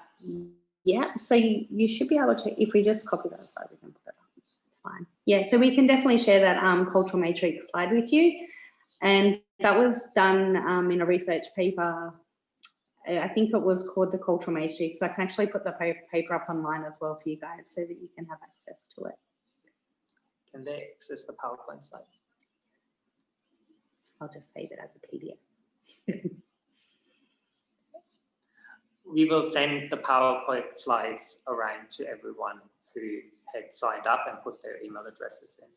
Yeah, so you should be able to, if we just copy that slide, we can put it up. It's fine. Yeah, so we can definitely share that cultural matrix slide with you. And that was done in a research paper. I think it was called the Cultural Matrix. I can actually put the paper up online as well for you guys so that you can have access to it. Can they access the PowerPoint slides? I'll just save it as a PDF. We will send the PowerPoint slides around to everyone who had signed up and put their email addresses in.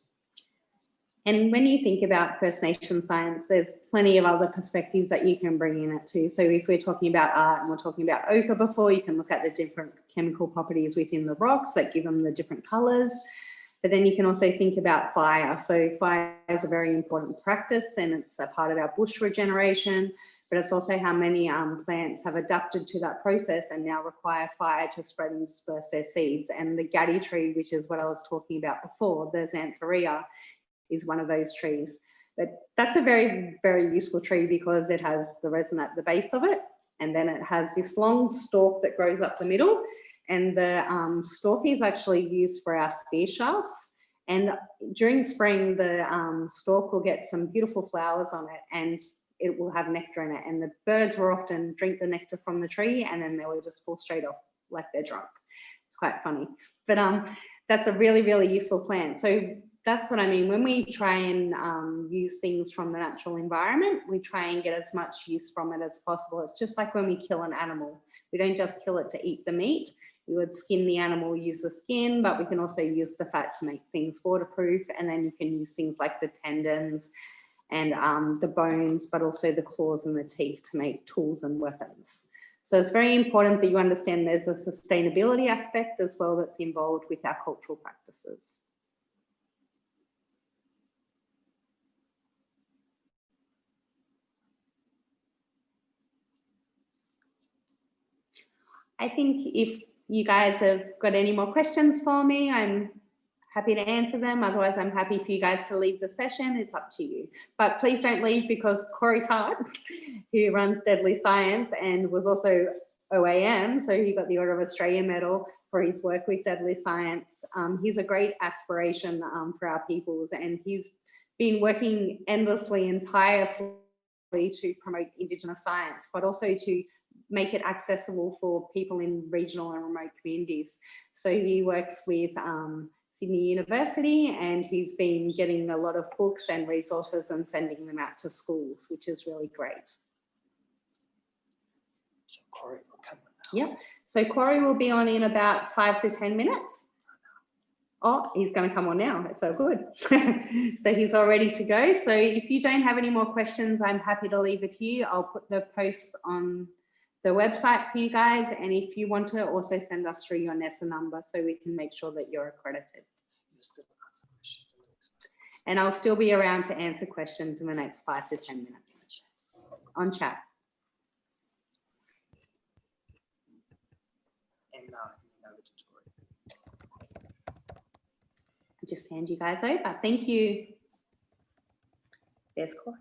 And when you think about First Nation science, there's plenty of other perspectives that you can bring in it too. So if we're talking about art and we're talking about ochre before, you can look at the different chemical properties within the rocks that give them the different colours. But then you can also think about fire. So fire is a very important practice, and it's a part of our bush regeneration, but it's also how many plants have adapted to that process and now require fire to spread and disperse their seeds. And the gaddy tree, which is what I was talking about before, the Xanthorrhoea, is one of those trees. But that's a very, very useful tree because it has the resin at the base of it, and then it has this long stalk that grows up the middle. And the stalk is actually used for our spear shafts. And during spring, the stalk will get some beautiful flowers on it, and it will have nectar in it. And the birds will often drink the nectar from the tree, and then they will just fall straight off like they're drunk. It's quite funny. But that's a really, really useful plant. So that's what I mean. When we try and use things from the natural environment, we try and get as much use from it as possible. It's just like when we kill an animal. We don't just kill it to eat the meat. We would skin the animal, use the skin, but we can also use the fat to make things waterproof. And then you can use things like the tendons and the bones, but also the claws and the teeth to make tools and weapons. So it's very important that you understand there's a sustainability aspect as well that's involved with our cultural practices. I think if you guys have got any more questions for me, I'm happy to answer them. Otherwise, I'm happy for you guys to leave the session. It's up to you. But please don't leave, because Corey Tart, who runs Deadly Science and was also OAM, so he got the Order of Australia Medal for his work with Deadly Science. He's a great aspiration for our peoples, and he's been working endlessly and tirelessly to promote Indigenous science, but also to make it accessible for people in regional and remote communities. So he works with Sydney University, and he's been getting a lot of books and resources and sending them out to schools, which is really great. So Corey will come on now. Yep. So Corey will be on in about 5 to 10 minutes. Oh, he's going to come on now. That's so good. So he's all ready to go. So if you don't have any more questions, I'm happy to leave it here. I'll put the post on the website for you guys. And if you want to also send us through your NESA number so we can make sure that you're accredited. And I'll still be around to answer questions in the next 5 to 10 minutes on chat. And over to Tori. I'll just hand you guys over. Thank you. There's Corey.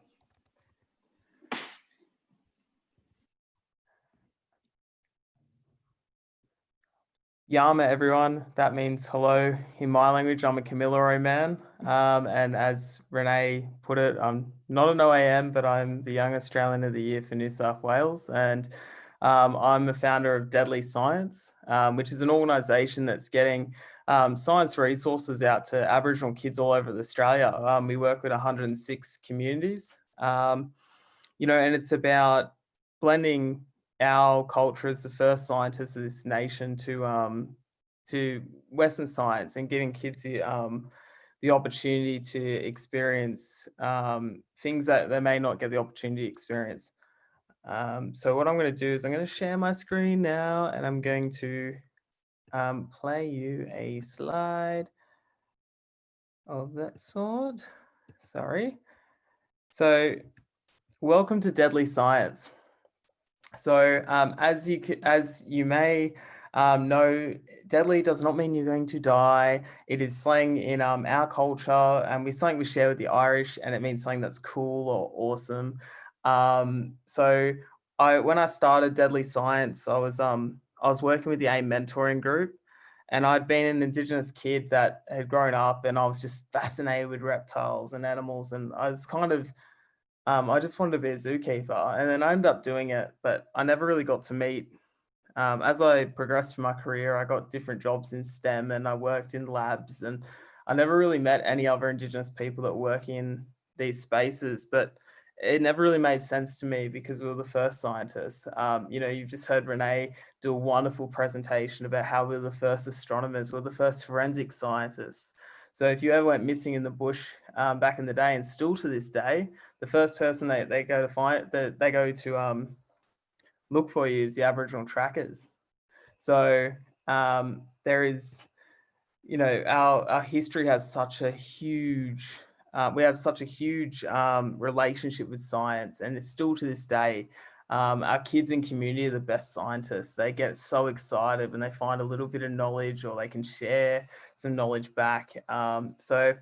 Yama, everyone. That means hello in my language. I'm a Kamilaroi man. And as Renee put it, I'm not an OAM, but I'm the Young Australian of the Year for New South Wales. And I'm a founder of Deadly Science, which is an organisation that's getting science resources out to Aboriginal kids all over Australia. We work with 106 communities, and it's about blending our culture as the first scientists of this nation to Western science and giving kids the opportunity to experience things that they may not get the opportunity to experience. So what I'm going to do is I'm going to share my screen now, and I'm going to play you a slide of that sort. Sorry. So welcome to Deadly Science. So as you may know, deadly does not mean you're going to die. It is slang in our culture, and we something we share with the Irish, and it means something that's cool or awesome. So when I started Deadly Science, I was working with the AIM mentoring group, and I'd been an Indigenous kid that had grown up, and I was just fascinated with reptiles and animals, and I was kind of I just wanted to be a zookeeper, and then I ended up doing it, but I never really got to meet. As I progressed through my career, I got different jobs in STEM, and I worked in labs, and I never really met any other Indigenous people that work in these spaces, but it never really made sense to me because we were the first scientists. You've just heard Renee do a wonderful presentation about how we were the first astronomers, we're the first forensic scientists. So if you ever went missing in the bush back in the day, and still to this day, the first person they go to look for you is the Aboriginal trackers. So there is, you know, our history has such a huge, we have such a huge relationship with science, and it's still to this day. Our kids in community are the best scientists. They get so excited when they find a little bit of knowledge, or they can share some knowledge back. So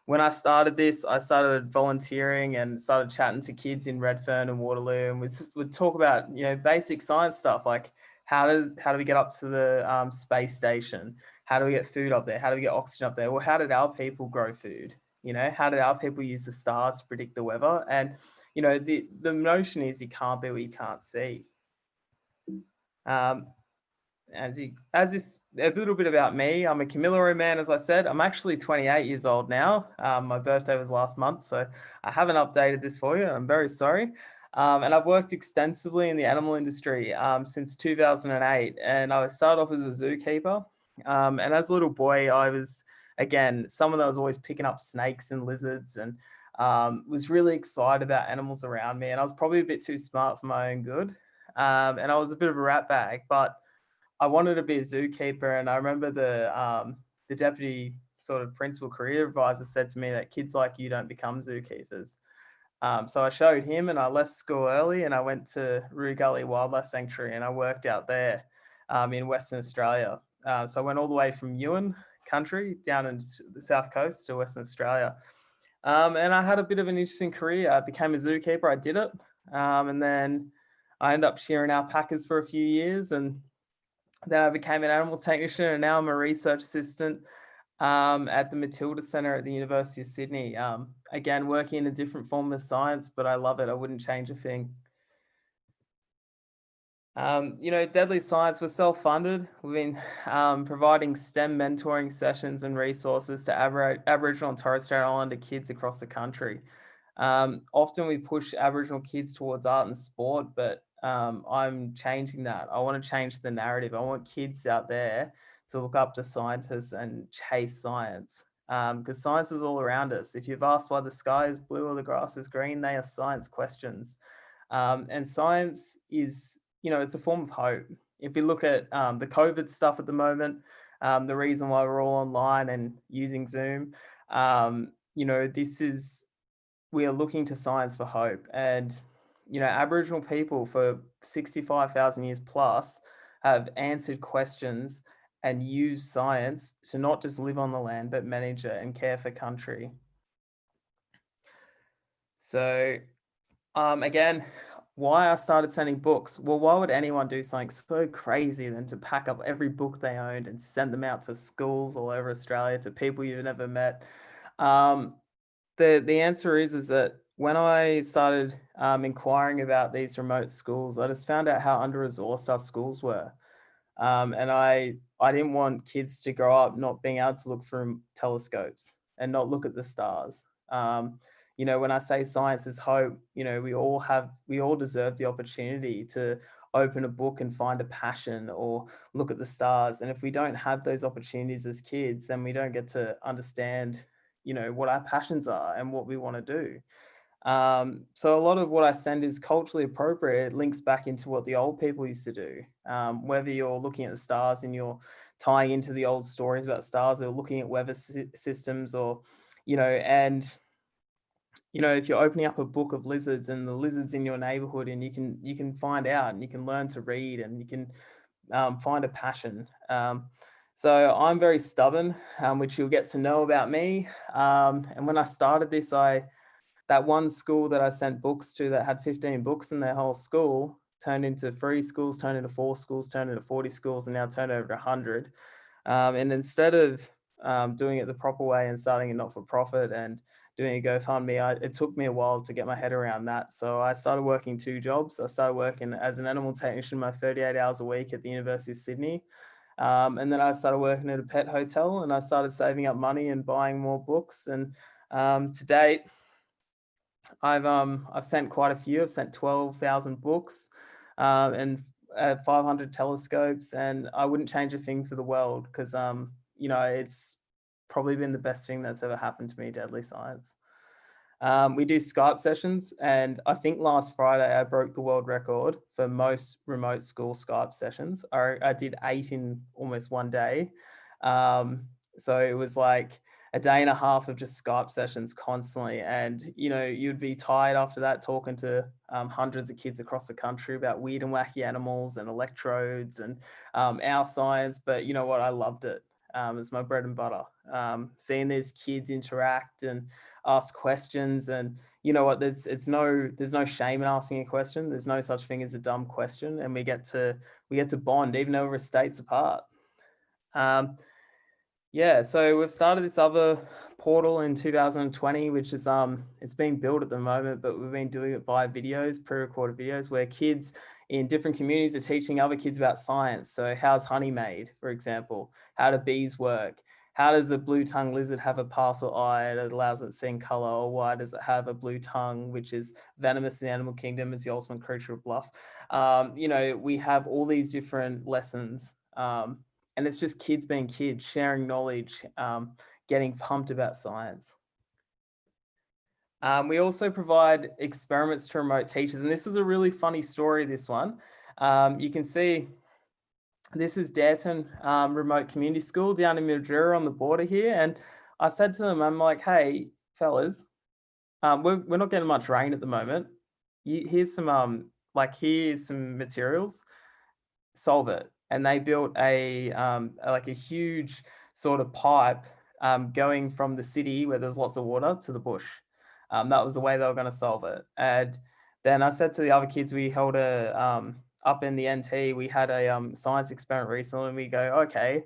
when I started this, I started volunteering and started chatting to kids in Redfern and Waterloo, and we'd talk about, you know, basic science stuff like how do we get up to the space station? How do we get food up there? How do we get oxygen up there? Well, how did our people grow food? You know, how did our people use the stars to predict the weather? And, you know, the notion is you can't be what you can't see. As this, a little bit about me, I'm a Kamilaroi man, as I said. I'm actually 28 years old now. My birthday was last month, so I haven't updated this for you. I'm very sorry. And I've worked extensively in the animal industry since 2008. And I started off as a zookeeper. And as a little boy, I was, again, someone that was always picking up snakes and lizards, and was really excited about animals around me. And I was probably a bit too smart for my own good. And I was a bit of a rat bag, but I wanted to be a zookeeper. And I remember the deputy sort of principal career advisor said to me that kids like you don't become zookeepers. So I showed him, and I left school early, and I went to Roo Gully Wildlife Sanctuary, and I worked out there in Western Australia. So I went all the way from Ewan country down in the south coast to Western Australia. And I had a bit of an interesting career. I became a zookeeper, I did it. And then I ended up shearing alpacas for a few years, and then I became an animal technician, and now I'm a research assistant at the Matilda Centre at the University of Sydney. Again, working in a different form of science, but I love it. I wouldn't change a thing. You know, Deadly Science was self-funded. We've been providing STEM mentoring sessions and resources to Aboriginal and Torres Strait Islander kids across the country. Often we push Aboriginal kids towards art and sport, but I'm changing that. I want to change the narrative. I want kids out there to look up to scientists and chase science, because science is all around us. If you've asked why the sky is blue or the grass is green, they are science questions. And science is, you know, it's a form of hope. If you look at the COVID stuff at the moment, the reason why we're all online and using Zoom, you know, we are looking to science for hope. And, you know, Aboriginal people for 65,000 years plus have answered questions and used science to not just live on the land, but manage it and care for country. So again, why I started sending books. Well, why would anyone do something so crazy than to pack up every book they owned and send them out to schools all over Australia to people you've never met? The answer is that when I started inquiring about these remote schools, I just found out how under-resourced our schools were. And I didn't want kids to grow up not being able to look through telescopes and not look at the stars. You know, when I say science is hope, you know, we all deserve the opportunity to open a book and find a passion or look at the stars. And if we don't have those opportunities as kids, then we don't get to understand, you know, what our passions are and what we want to do. So a lot of what I send is culturally appropriate. It links back into what the old people used to do. Whether you're looking at the stars and you're tying into the old stories about stars, or looking at weather systems, or, you know, and, you know, if you're opening up a book of lizards and the lizards in your neighborhood, and you can find out, and you can learn to read, and you can find a passion. So I'm very stubborn, which you'll get to know about me. And when I started this, that one school that I sent books to that had 15 books in their whole school turned into 3 schools, turned into 4 schools, turned into 40 schools, and now turned over 100. And instead of doing it the proper way and starting a not-for-profit and doing a GoFundMe, it took me a while to get my head around that. So I started working 2 jobs. I started working as an animal technician, my 38 hours a week at the University of Sydney. And then I started working at a pet hotel, and I started saving up money and buying more books. And to date, I've sent quite a few. I've sent 12,000 books and 500 telescopes, and I wouldn't change a thing for the world, because you know, it's probably been the best thing that's ever happened to me, Deadly Science. We do Skype sessions, and I think last Friday I broke the world record for most remote school Skype sessions. I did 8 in almost one day. So it was like a day and a half of just Skype sessions constantly. And, you know, you'd be tired after that talking to hundreds of kids across the country about weird and wacky animals and electrodes and our science. But you know what? I loved it. It's my bread and butter. Seeing these kids interact and ask questions, and you know what? There's no shame in asking a question. There's no such thing as a dumb question, and we get to bond even though we're states apart. Yeah, so we've started this other portal in 2020, which is it's being built at the moment, but we've been doing it via videos, pre-recorded videos, where kids in different communities are teaching other kids about science. So how's honey made, for example? How do bees work? How does a blue-tongued lizard have a partial eye that allows it to see in color? Or why does it have a blue tongue, which is venomous in the animal kingdom, is the ultimate creature of bluff? You know, we have all these different lessons. And it's just kids being kids, sharing knowledge, getting pumped about science. We also provide experiments to remote teachers. And this is a really funny story, this one. You can see this is Dareton Remote Community School down in Mildura on the border here. And I said to them, I'm like, hey, fellas, we're not getting much rain at the moment. Here's some here's some materials, solve it. And they built a huge sort of pipe going from the city where there's lots of water to the bush. That was the way they were going to solve it. And then I said to the other kids, we held up in the NT, we had a science experiment recently, and we go, okay,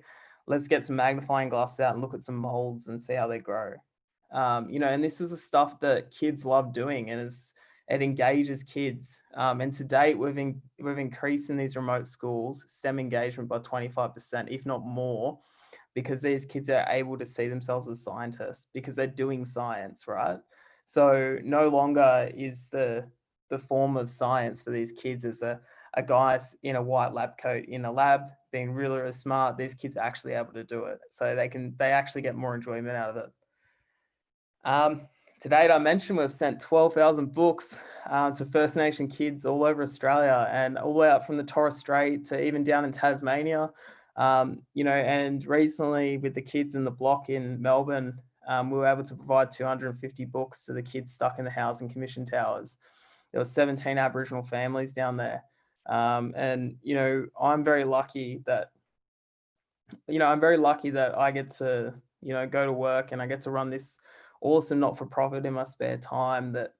let's get some magnifying glasses out and look at some molds and see how they grow. You know, and this is the stuff that kids love doing, and it engages kids. And to date, we've increased in these remote schools STEM engagement by 25%, if not more, because these kids are able to see themselves as scientists because they're doing science, right? So no longer is the form of science for these kids as a guy in a white lab coat in a lab being really, really smart. These kids are actually able to do it. So they actually get more enjoyment out of it. To date, I mentioned we've sent 12,000 books to First Nation kids all over Australia, and all the way up from the Torres Strait to even down in Tasmania. You know, and recently with the kids in the block in Melbourne, we were able to provide 250 books to the kids stuck in the Housing Commission towers. There were 17 Aboriginal families down there. And, you know, I'm very lucky that I get to, you know, go to work and I get to run this awesome not-for-profit in my spare time, that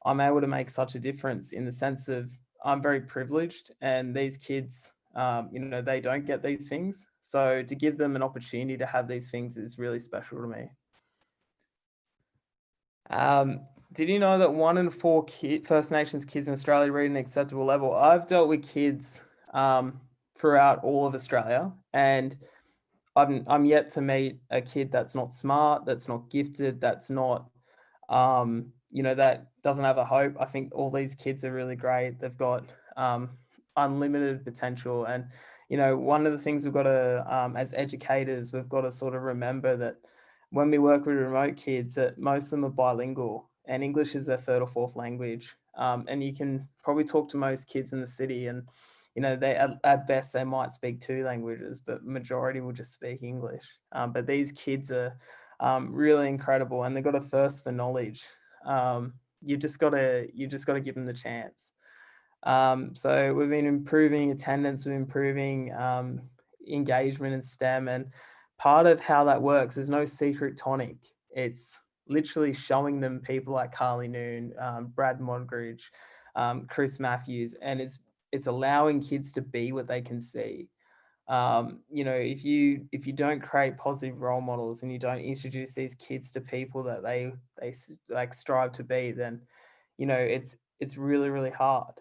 I'm able to make such a difference in the sense of I'm very privileged, and these kids, you know, they don't get these things. So to give them an opportunity to have these things is really special to me. Did you know that 1 in 4 First Nations kids in Australia read an acceptable level? I've dealt with kids throughout all of Australia, and I'm yet to meet a kid that's not smart, that's not gifted, that's not, you know, that doesn't have a hope. I think all these kids are really great. They've got unlimited potential. And, you know, one of the things we've got to, as educators, we've got to sort of remember that when we work with remote kids, that most of them are bilingual and English is their third or fourth language. And you can probably talk to most kids in the city, and you know, they at best they might speak 2 languages, but majority will just speak English. But these kids are really incredible, and they've got a thirst for knowledge. You just got to give them the chance. So we've been improving attendance, we're improving engagement in STEM, and part of how that works, there's no secret tonic. It's literally showing them people like Carly Noon, Brad Modgridge, Chris Matthews, and it's allowing kids to be what they can see. You know, if you don't create positive role models and you don't introduce these kids to people that they like strive to be, then, you know, it's really, really hard.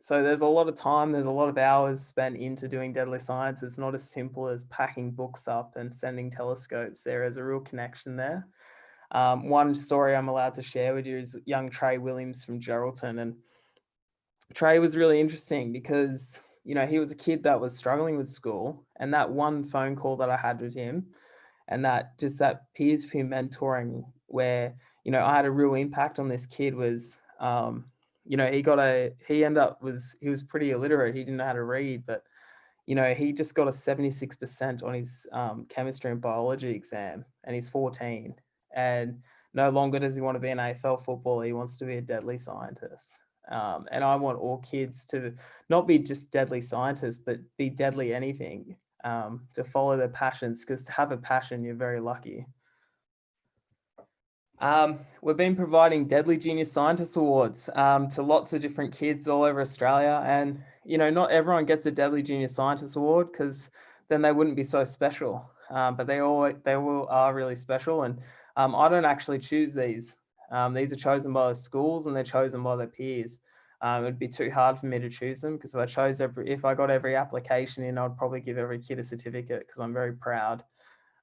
So there's a lot of time, there's a lot of hours spent into doing Deadly Science. It's not as simple as packing books up and sending telescopes. There is a real connection there. One story I'm allowed to share with you is young Trey Williams from Geraldton. And Trey was really interesting because, you know, he was a kid that was struggling with school, and that one phone call that I had with him, and that peer-to-peer mentoring where, you know, I had a real impact on this kid was, you know, he was pretty illiterate. He didn't know how to read, but, you know, he just got a 76% on his chemistry and biology exam, and he's 14. And no longer does he want to be an AFL footballer, he wants to be a deadly scientist. And I want all kids to not be just deadly scientists, but be deadly anything, to follow their passions, because to have a passion, you're very lucky. We've been providing Deadly Genius Scientist Awards to lots of different kids all over Australia. And, you know, not everyone gets a Deadly Genius Scientist Award, because then they wouldn't be so special. But they all are really special. And I don't actually choose these. These are chosen by the schools, and they're chosen by their peers. It'd be too hard for me to choose them, because if I got every application in, I'd probably give every kid a certificate, because I'm very proud.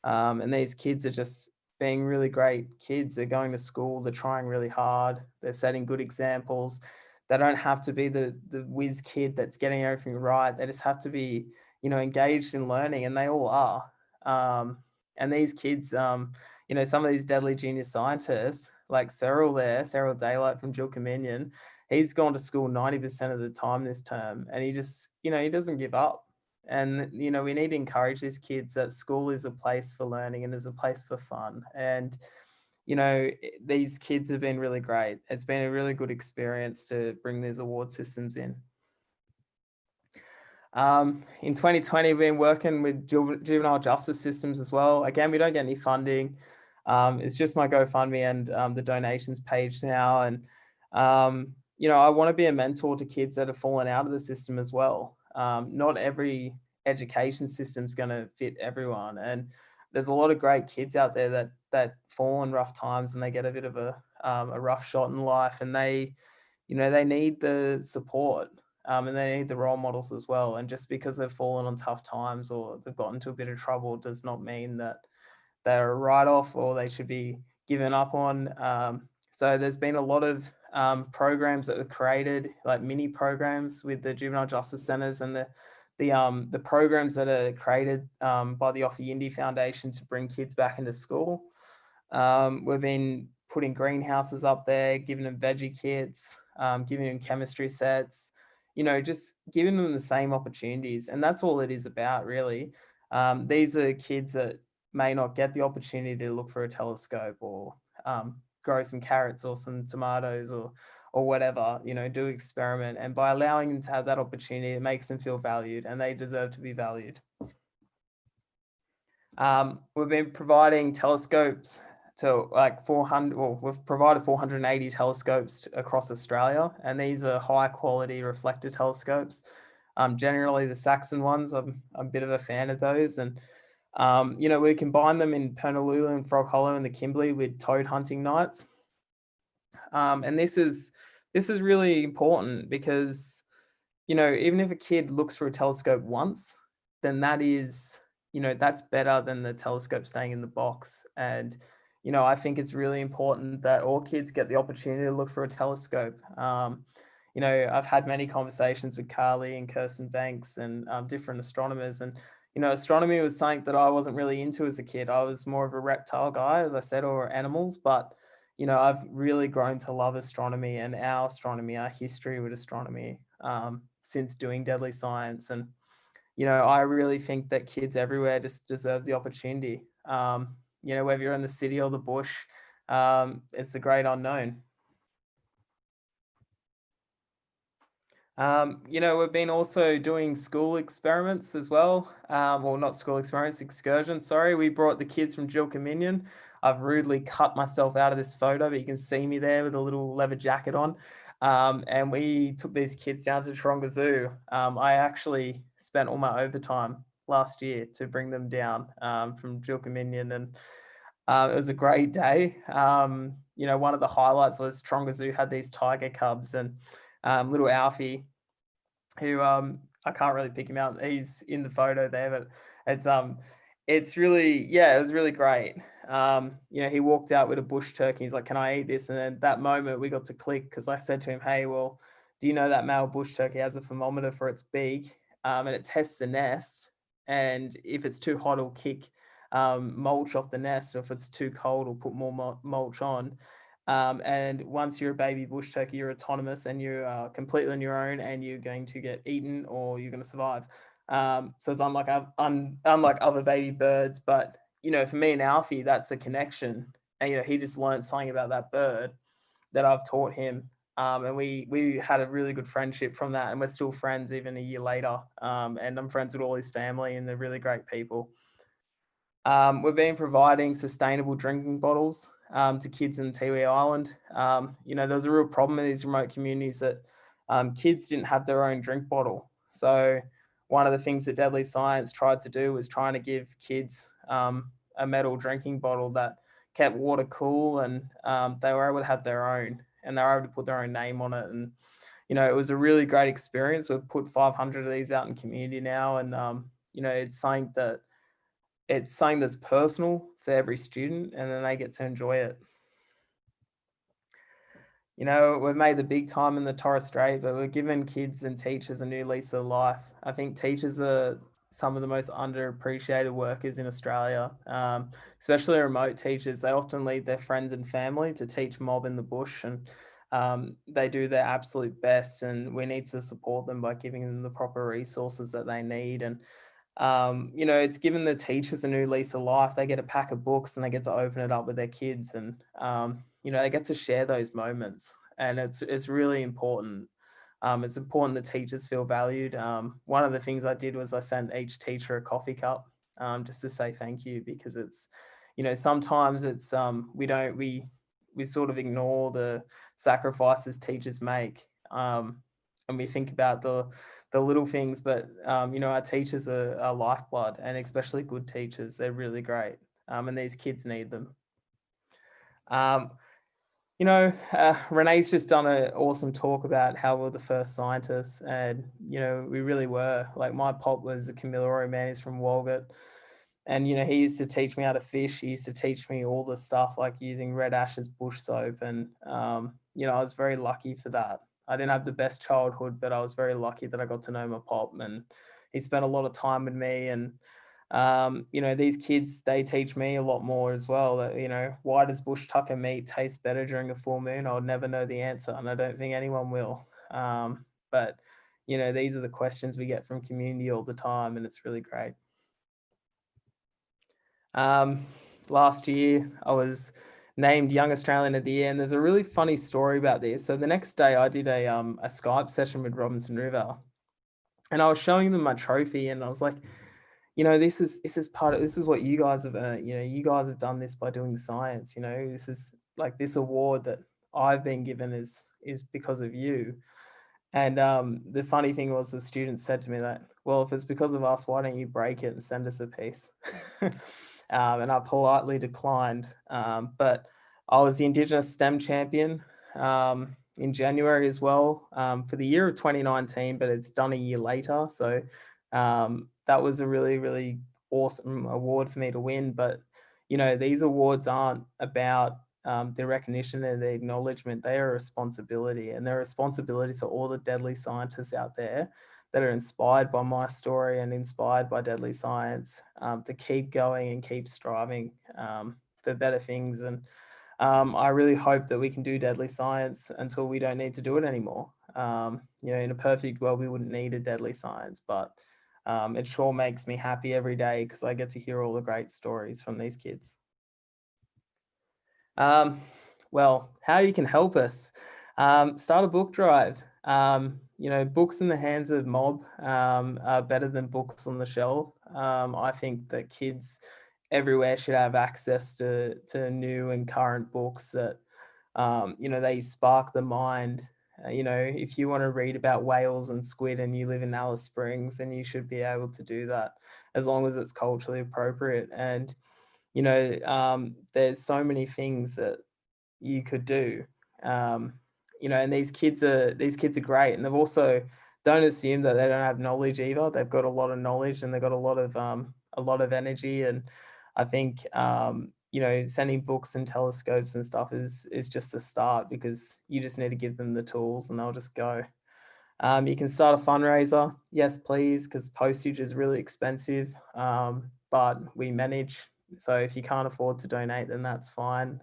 And these kids are just being really great kids. They're going to school, they're trying really hard, they're setting good examples. They don't have to be the whiz kid that's getting everything right. They just have to be, you know, engaged in learning, and they all are. And these kids, you know, some of these deadly genius scientists, like Cyril Daylight from Jill Cominion, he's gone to school 90% of the time this term, and he just, you know, he doesn't give up. And, you know, we need to encourage these kids that school is a place for learning and is a place for fun. And, you know, these kids have been really great. It's been a really good experience to bring these award systems in. In 2020, we've been working with juvenile justice systems as well. Again, we don't get any funding. It's just my GoFundMe and the donations page now. And, you know, I want to be a mentor to kids that have fallen out of the system as well. Not every education system is going to fit everyone, and there's a lot of great kids out there that fall in rough times, and they get a bit of a rough shot in life, and they, you know, they need the support, and they need the role models as well. And just because they've fallen on tough times or they've gotten into a bit of trouble does not mean that they're a write-off or they should be given up on. So there's been a lot of programs that were created, like mini programs with the juvenile justice centres, and the programs that are created by the Offa Yindi Foundation to bring kids back into school. We've been putting greenhouses up there, giving them veggie kits, giving them chemistry sets, you know, just giving them the same opportunities. And that's all it is about, really. These are kids that may not get the opportunity to look for a telescope or grow some carrots or some tomatoes or whatever, you know, do experiment. And by allowing them to have that opportunity, it makes them feel valued, and they deserve to be valued. We've been providing telescopes to like 400, well, we've provided 480 telescopes across Australia, and these are high quality reflector telescopes. Generally the Saxon ones, I'm a bit of a fan of those. And you know, we combine them in Pernalula and Frog Hollow and the Kimberley with toad hunting nights. And this is really important, because, you know, even if a kid looks for a telescope once, then that is, you know, that's better than the telescope staying in the box. And, you know, I think it's really important that all kids get the opportunity to look for a telescope. You know, I've had many conversations with Carly and Kirsten Banks and different astronomers, and, you know, astronomy was something that I wasn't really into as a kid. I was more of a reptile guy, as I said, or animals. But, you know, I've really grown to love astronomy and our history with astronomy since doing Deadly Science. And, you know, I really think that kids everywhere just deserve the opportunity. You know, whether you're in the city or the bush, it's the great unknown. You know, we've been also doing school experiments as well. Well, not school experiments, excursions, sorry. We brought the kids from Jill Cominion. I've rudely cut myself out of this photo, but you can see me there with a little leather jacket on. And we took these kids down to Taronga Zoo. I actually spent all my overtime last year to bring them down from Jill Cominion, and it was a great day. You know, one of the highlights was Taronga Zoo had these tiger cubs, and little Alfie, who I can't really pick him out. He's in the photo there, but it's really, yeah, it was really great. You know, he walked out with a bush turkey. He's like, "Can I eat this?" And then that moment we got to click, because I said to him, "Hey, well, do you know that male bush turkey has a thermometer for its beak, and it tests the nest, and if it's too hot, it'll kick mulch off the nest, or if it's too cold, it'll put more mulch on. And once you're a baby bush turkey, you're autonomous and you're completely on your own, and you're going to get eaten or you're going to survive." So it's unlike other baby birds, but, you know, for me and Alfie, that's a connection. And, you know, he just learned something about that bird that I've taught him. And we had a really good friendship from that, and we're still friends even a year later. And I'm friends with all his family, and they're really great people. We've been providing sustainable drinking bottles to kids in Tiwi Island. You know, there's a real problem in these remote communities that kids didn't have their own drink bottle. So one of the things that Deadly Science tried to do was trying to give kids a metal drinking bottle that kept water cool, and they were able to have their own, and they were able to put their own name on it. And, you know, it was a really great experience. We've put 500 of these out in community now, and, you know, it's something that's personal to every student, and then they get to enjoy it. You know, we've made the big time in the Torres Strait, but we're giving kids and teachers a new lease of life. I think teachers are some of the most underappreciated workers in Australia, especially remote teachers. They often leave their friends and family to teach mob in the bush, and they do their absolute best, and we need to support them by giving them the proper resources that they need. And you know, it's given the teachers a new lease of life. They get a pack of books and they get to open it up with their kids, and you know, they get to share those moments, and it's really important. It's important that teachers feel valued. One of the things I did was I sent each teacher a coffee cup just to say thank you, because it's, you know, sometimes it's we sort of ignore the sacrifices teachers make, and we think about the little things, but you know, our teachers are lifeblood, and especially good teachers. They're really great, and these kids need them. You know, Renee's just done an awesome talk about how we're the first scientists, and, you know, we really were. Like, my pop was a Kamilaroi man. He's from Walgett, and, you know, he used to teach me how to fish. He used to teach me all the stuff like using Red Ash's bush soap, and you know, I was very lucky for that. I didn't have the best childhood, but I was very lucky that I got to know my pop, and he spent a lot of time with me. And you know, these kids, they teach me a lot more as well. That, you know, why does bush tucker meat taste better during a full moon? I'll never know the answer, and I don't think anyone will. But, you know, these are the questions we get from community all the time, and it's really great. Last year, I was named Young Australian of the Year, and there's a really funny story about this. So the next day, I did a Skype session with Robinson River, and I was showing them my trophy, and I was like, you know, this is what you guys have earned. You know, you guys have done this by doing the science. You know, this is like, this award that I've been given is because of you. And the funny thing was, the students said to me that, well, if it's because of us, why don't you break it and send us a piece? And I politely declined. But I was the Indigenous STEM champion in January as well, for the year of 2019, but it's done a year later. So that was a really, really awesome award for me to win. But, you know, these awards aren't about the recognition and the acknowledgement. They are a responsibility, and they're a responsibility to all the deadly scientists out there that are inspired by my story and inspired by Deadly Science, to keep going and keep striving for better things. And I really hope that we can do Deadly Science until we don't need to do it anymore. You know, in a perfect world, we wouldn't need a Deadly Science, but it sure makes me happy every day because I get to hear all the great stories from these kids. Well, how you can help us? Start a book drive. You know, books in the hands of mob are better than books on the shelf. I think that kids everywhere should have access to new and current books that, you know, they spark the mind. You know, if you want to read about whales and squid and you live in Alice Springs, then you should be able to do that as long as it's culturally appropriate. And, you know, there's so many things that you could do. You know, and these kids are great, and they've also, don't assume that they don't have knowledge either. They've got a lot of knowledge, and they've got a lot of energy. And I think you know, sending books and telescopes and stuff is just a start, because you just need to give them the tools and they'll just go. You can start a fundraiser, yes please, because postage is really expensive, but we manage. So if you can't afford to donate, then that's fine.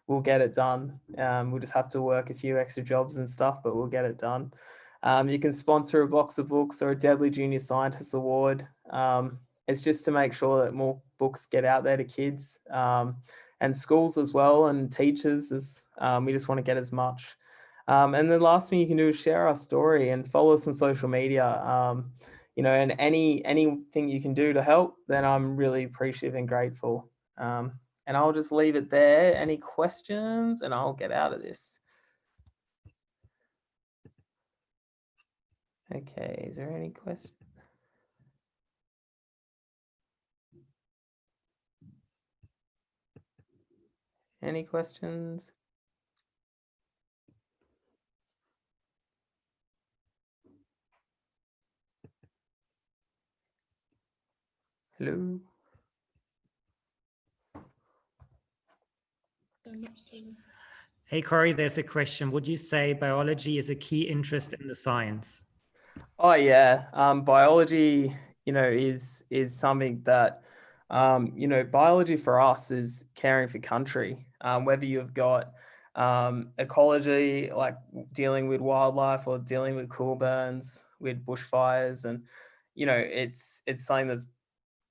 We'll get it done. We'll just have to work a few extra jobs and stuff, but we'll get it done. You can sponsor a box of books or a Deadly Junior Scientist Award. It's just to make sure that more books get out there to kids and schools as well, and teachers. We just want to get as much. And the last thing you can do is share our story and follow us on social media. And anything you can do to help, then I'm really appreciative and grateful. And I'll just leave it there. Any questions? And I'll get out of this. Okay, is there any questions? Any questions? Hello? Hey, Corey, there's a question. Would you say biology is a key interest in the science? Oh yeah, biology, is something that, biology for us is caring for country. Whether you've got ecology, like dealing with wildlife, or dealing with cool burns, with bushfires, and it's something that's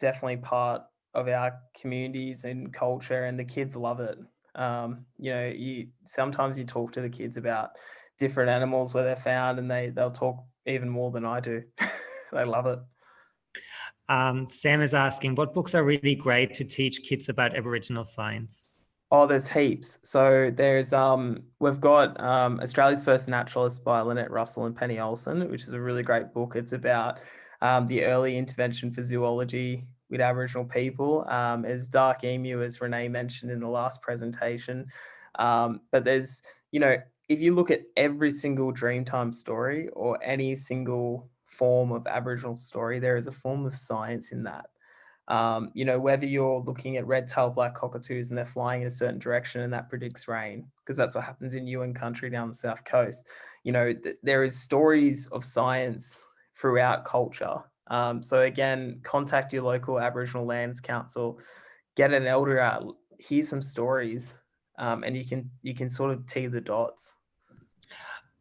definitely part of our communities and culture, and the kids love it. Sometimes you talk to the kids about different animals where they're found, and they'll talk even more than I do. They love it. Sam is asking, what books are really great to teach kids about Aboriginal science? Oh, there's heaps. So there's we've got Australia's First Naturalist by Lynette Russell and Penny Olsen, which is a really great book. It's about the early intervention for zoology with Aboriginal people. As Dark Emu, as Renee mentioned in the last presentation. But there's, if you look at every single Dreamtime story or any single form of Aboriginal story, there is a form of science in that. Whether you're looking at red-tailed black cockatoos and they're flying in a certain direction and that predicts rain, because that's what happens in Yuin country down the south coast. There is stories of science throughout culture. So again, contact your local Aboriginal Lands Council, get an elder out, hear some stories, and you can sort of tee the dots.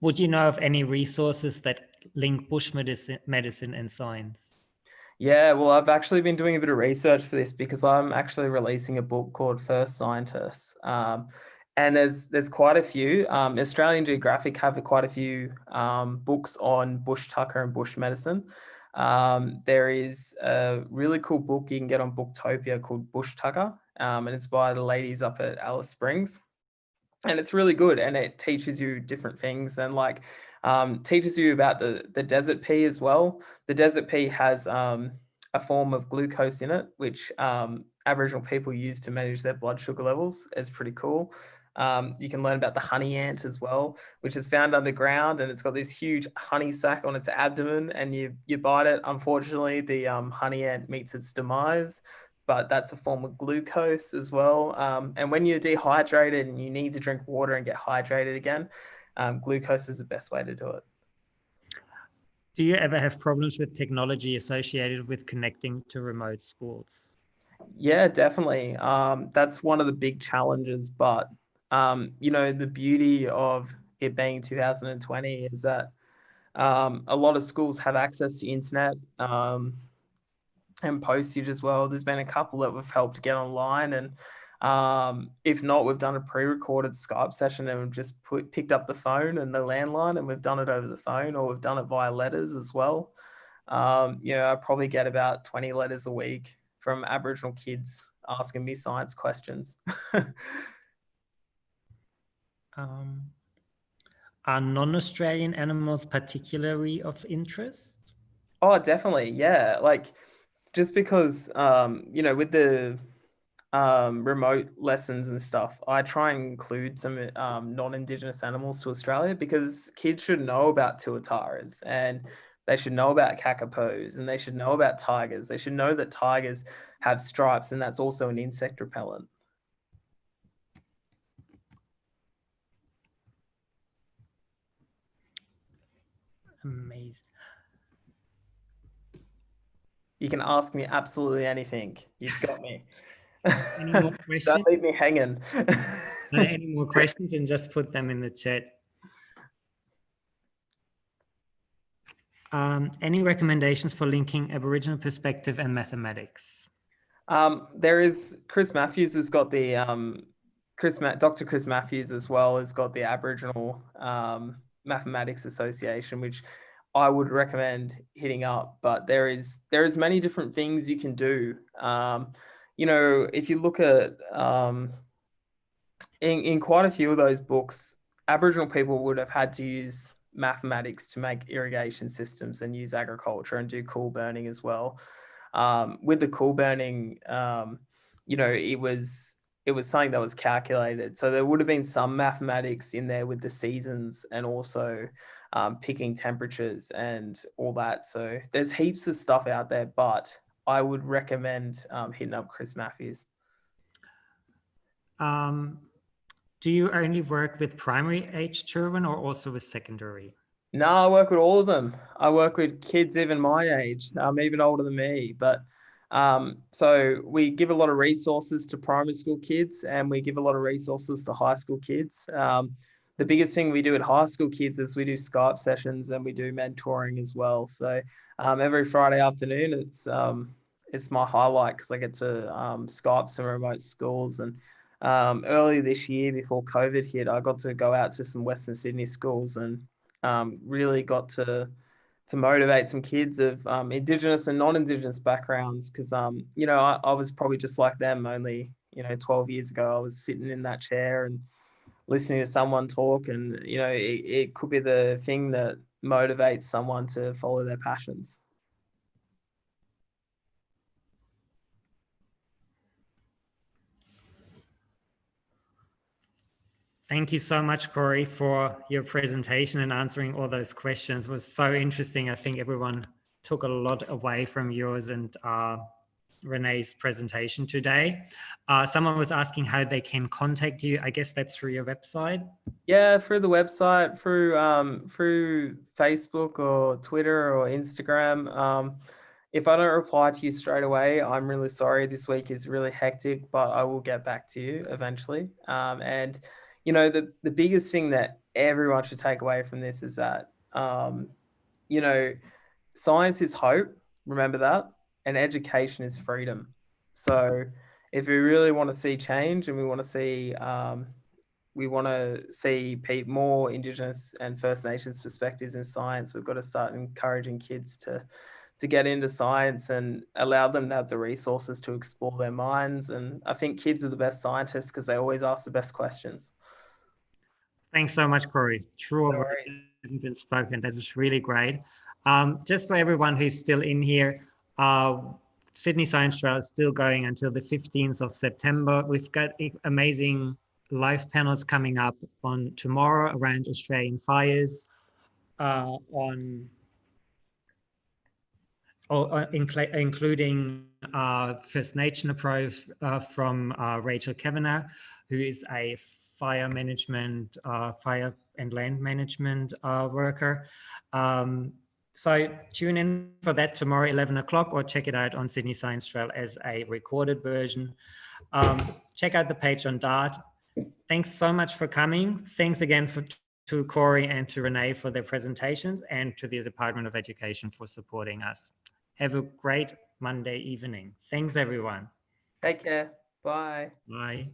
Would you know of any resources that link bush medicine and science? Yeah, well, I've actually been doing a bit of research for this because I'm actually releasing a book called First Scientists. And there's quite a few. Australian Geographic have quite a few books on bush tucker and bush medicine. There is a really cool book you can get on Booktopia called Bush Tucker, and it's by the ladies up at Alice Springs. And it's really good, and it teaches you different things, and teaches you about the desert pea as well. The desert pea has a form of glucose in it, which Aboriginal people use to manage their blood sugar levels. It's pretty cool. You can learn about the honey ant as well, which is found underground, and it's got this huge honey sac on its abdomen, and you bite it. Unfortunately, the honey ant meets its demise, but that's a form of glucose as well. And when you're dehydrated and you need to drink water and get hydrated again, glucose is the best way to do it. Do you ever have problems with technology associated with connecting to remote schools? Yeah, definitely. That's one of the big challenges, but the beauty of it being 2020 is that a lot of schools have access to internet and postage as well. There's been a couple that we've helped get online, and if not, we've done a pre-recorded Skype session and we've just picked up the phone and the landline, and we've done it over the phone, or we've done it via letters as well. I probably get about 20 letters a week from Aboriginal kids asking me science questions. Are non-Australian animals particularly of interest? Oh, definitely. Yeah. Just because, with the remote lessons and stuff, I try and include some non-Indigenous animals to Australia, because kids should know about tuatharas, and they should know about kakapos, and they should know about tigers. They should know that tigers have stripes, and that's also an insect repellent. Amazing. You can ask me absolutely anything. You've got me. Any more questions? Don't leave me hanging. Any more questions, and just put them in the chat. Any recommendations for linking Aboriginal perspective and mathematics? There is Chris Matthews has got the Dr. Chris Matthews as well has got the Aboriginal Mathematics Association, which I would recommend hitting up. But there is many different things you can do. You know, if you look at in quite a few of those books, Aboriginal people would have had to use mathematics to make irrigation systems and use agriculture and do coal burning as well. With the coal burning, you know, it was something that was calculated. So there would have been some mathematics in there with the seasons and also picking temperatures and all that. So there's heaps of stuff out there, but I would recommend hitting up Chris Matthews. Do you only work with primary age children or also with secondary? No, I work with all of them. I work with kids even my age, even older than me. But so we give a lot of resources to primary school kids and we give a lot of resources to high school kids. The biggest thing we do at high school kids is we do Skype sessions and we do mentoring as well. So every Friday afternoon, it's my highlight because I get to Skype some remote schools. And early this year, before COVID hit, I got to go out to some Western Sydney schools and really got to motivate some kids of Indigenous and non-Indigenous backgrounds because, you know, I was probably just like them only, you know, 12 years ago. I was sitting in that chair and listening to someone talk and, you know, it could be the thing that motivates someone to follow their passions. Thank you so much, Corey, for your presentation and answering all those questions. It was so interesting. I think everyone took a lot away from yours and Renee's presentation today. Someone was asking how they can contact you. I guess that's through your website. Yeah, through the website, through Facebook or Twitter or Instagram. If I don't reply to you straight away, I'm really sorry. This week is really hectic, but I will get back to you eventually. And you know, the biggest thing that everyone should take away from this is that, you know, science is hope. Remember that. And education is freedom. So if we really want to see change and we want to see more Indigenous and First Nations perspectives in science, we've got to start encouraging kids to get into science and allow them to have the resources to explore their minds. And I think kids are the best scientists because they always ask the best questions. Thanks so much, Corey. True words have been spoken. That is really great. Just for everyone who's still in here, Sydney Science Trail is still going until the 15th of September. We've got amazing live panels coming up on tomorrow around Australian fires, including First Nation approach from Rachel Kavanagh, who is a fire management, fire and land management worker. So tune in for that tomorrow, 11 o'clock, or check it out on Sydney Science Trail as a recorded version. Check out the page on Dart. Thanks so much for coming. Thanks again to Corey and to Renee for their presentations and to the Department of Education for supporting us. Have a great Monday evening. Thanks, everyone. Take care. Bye. Bye.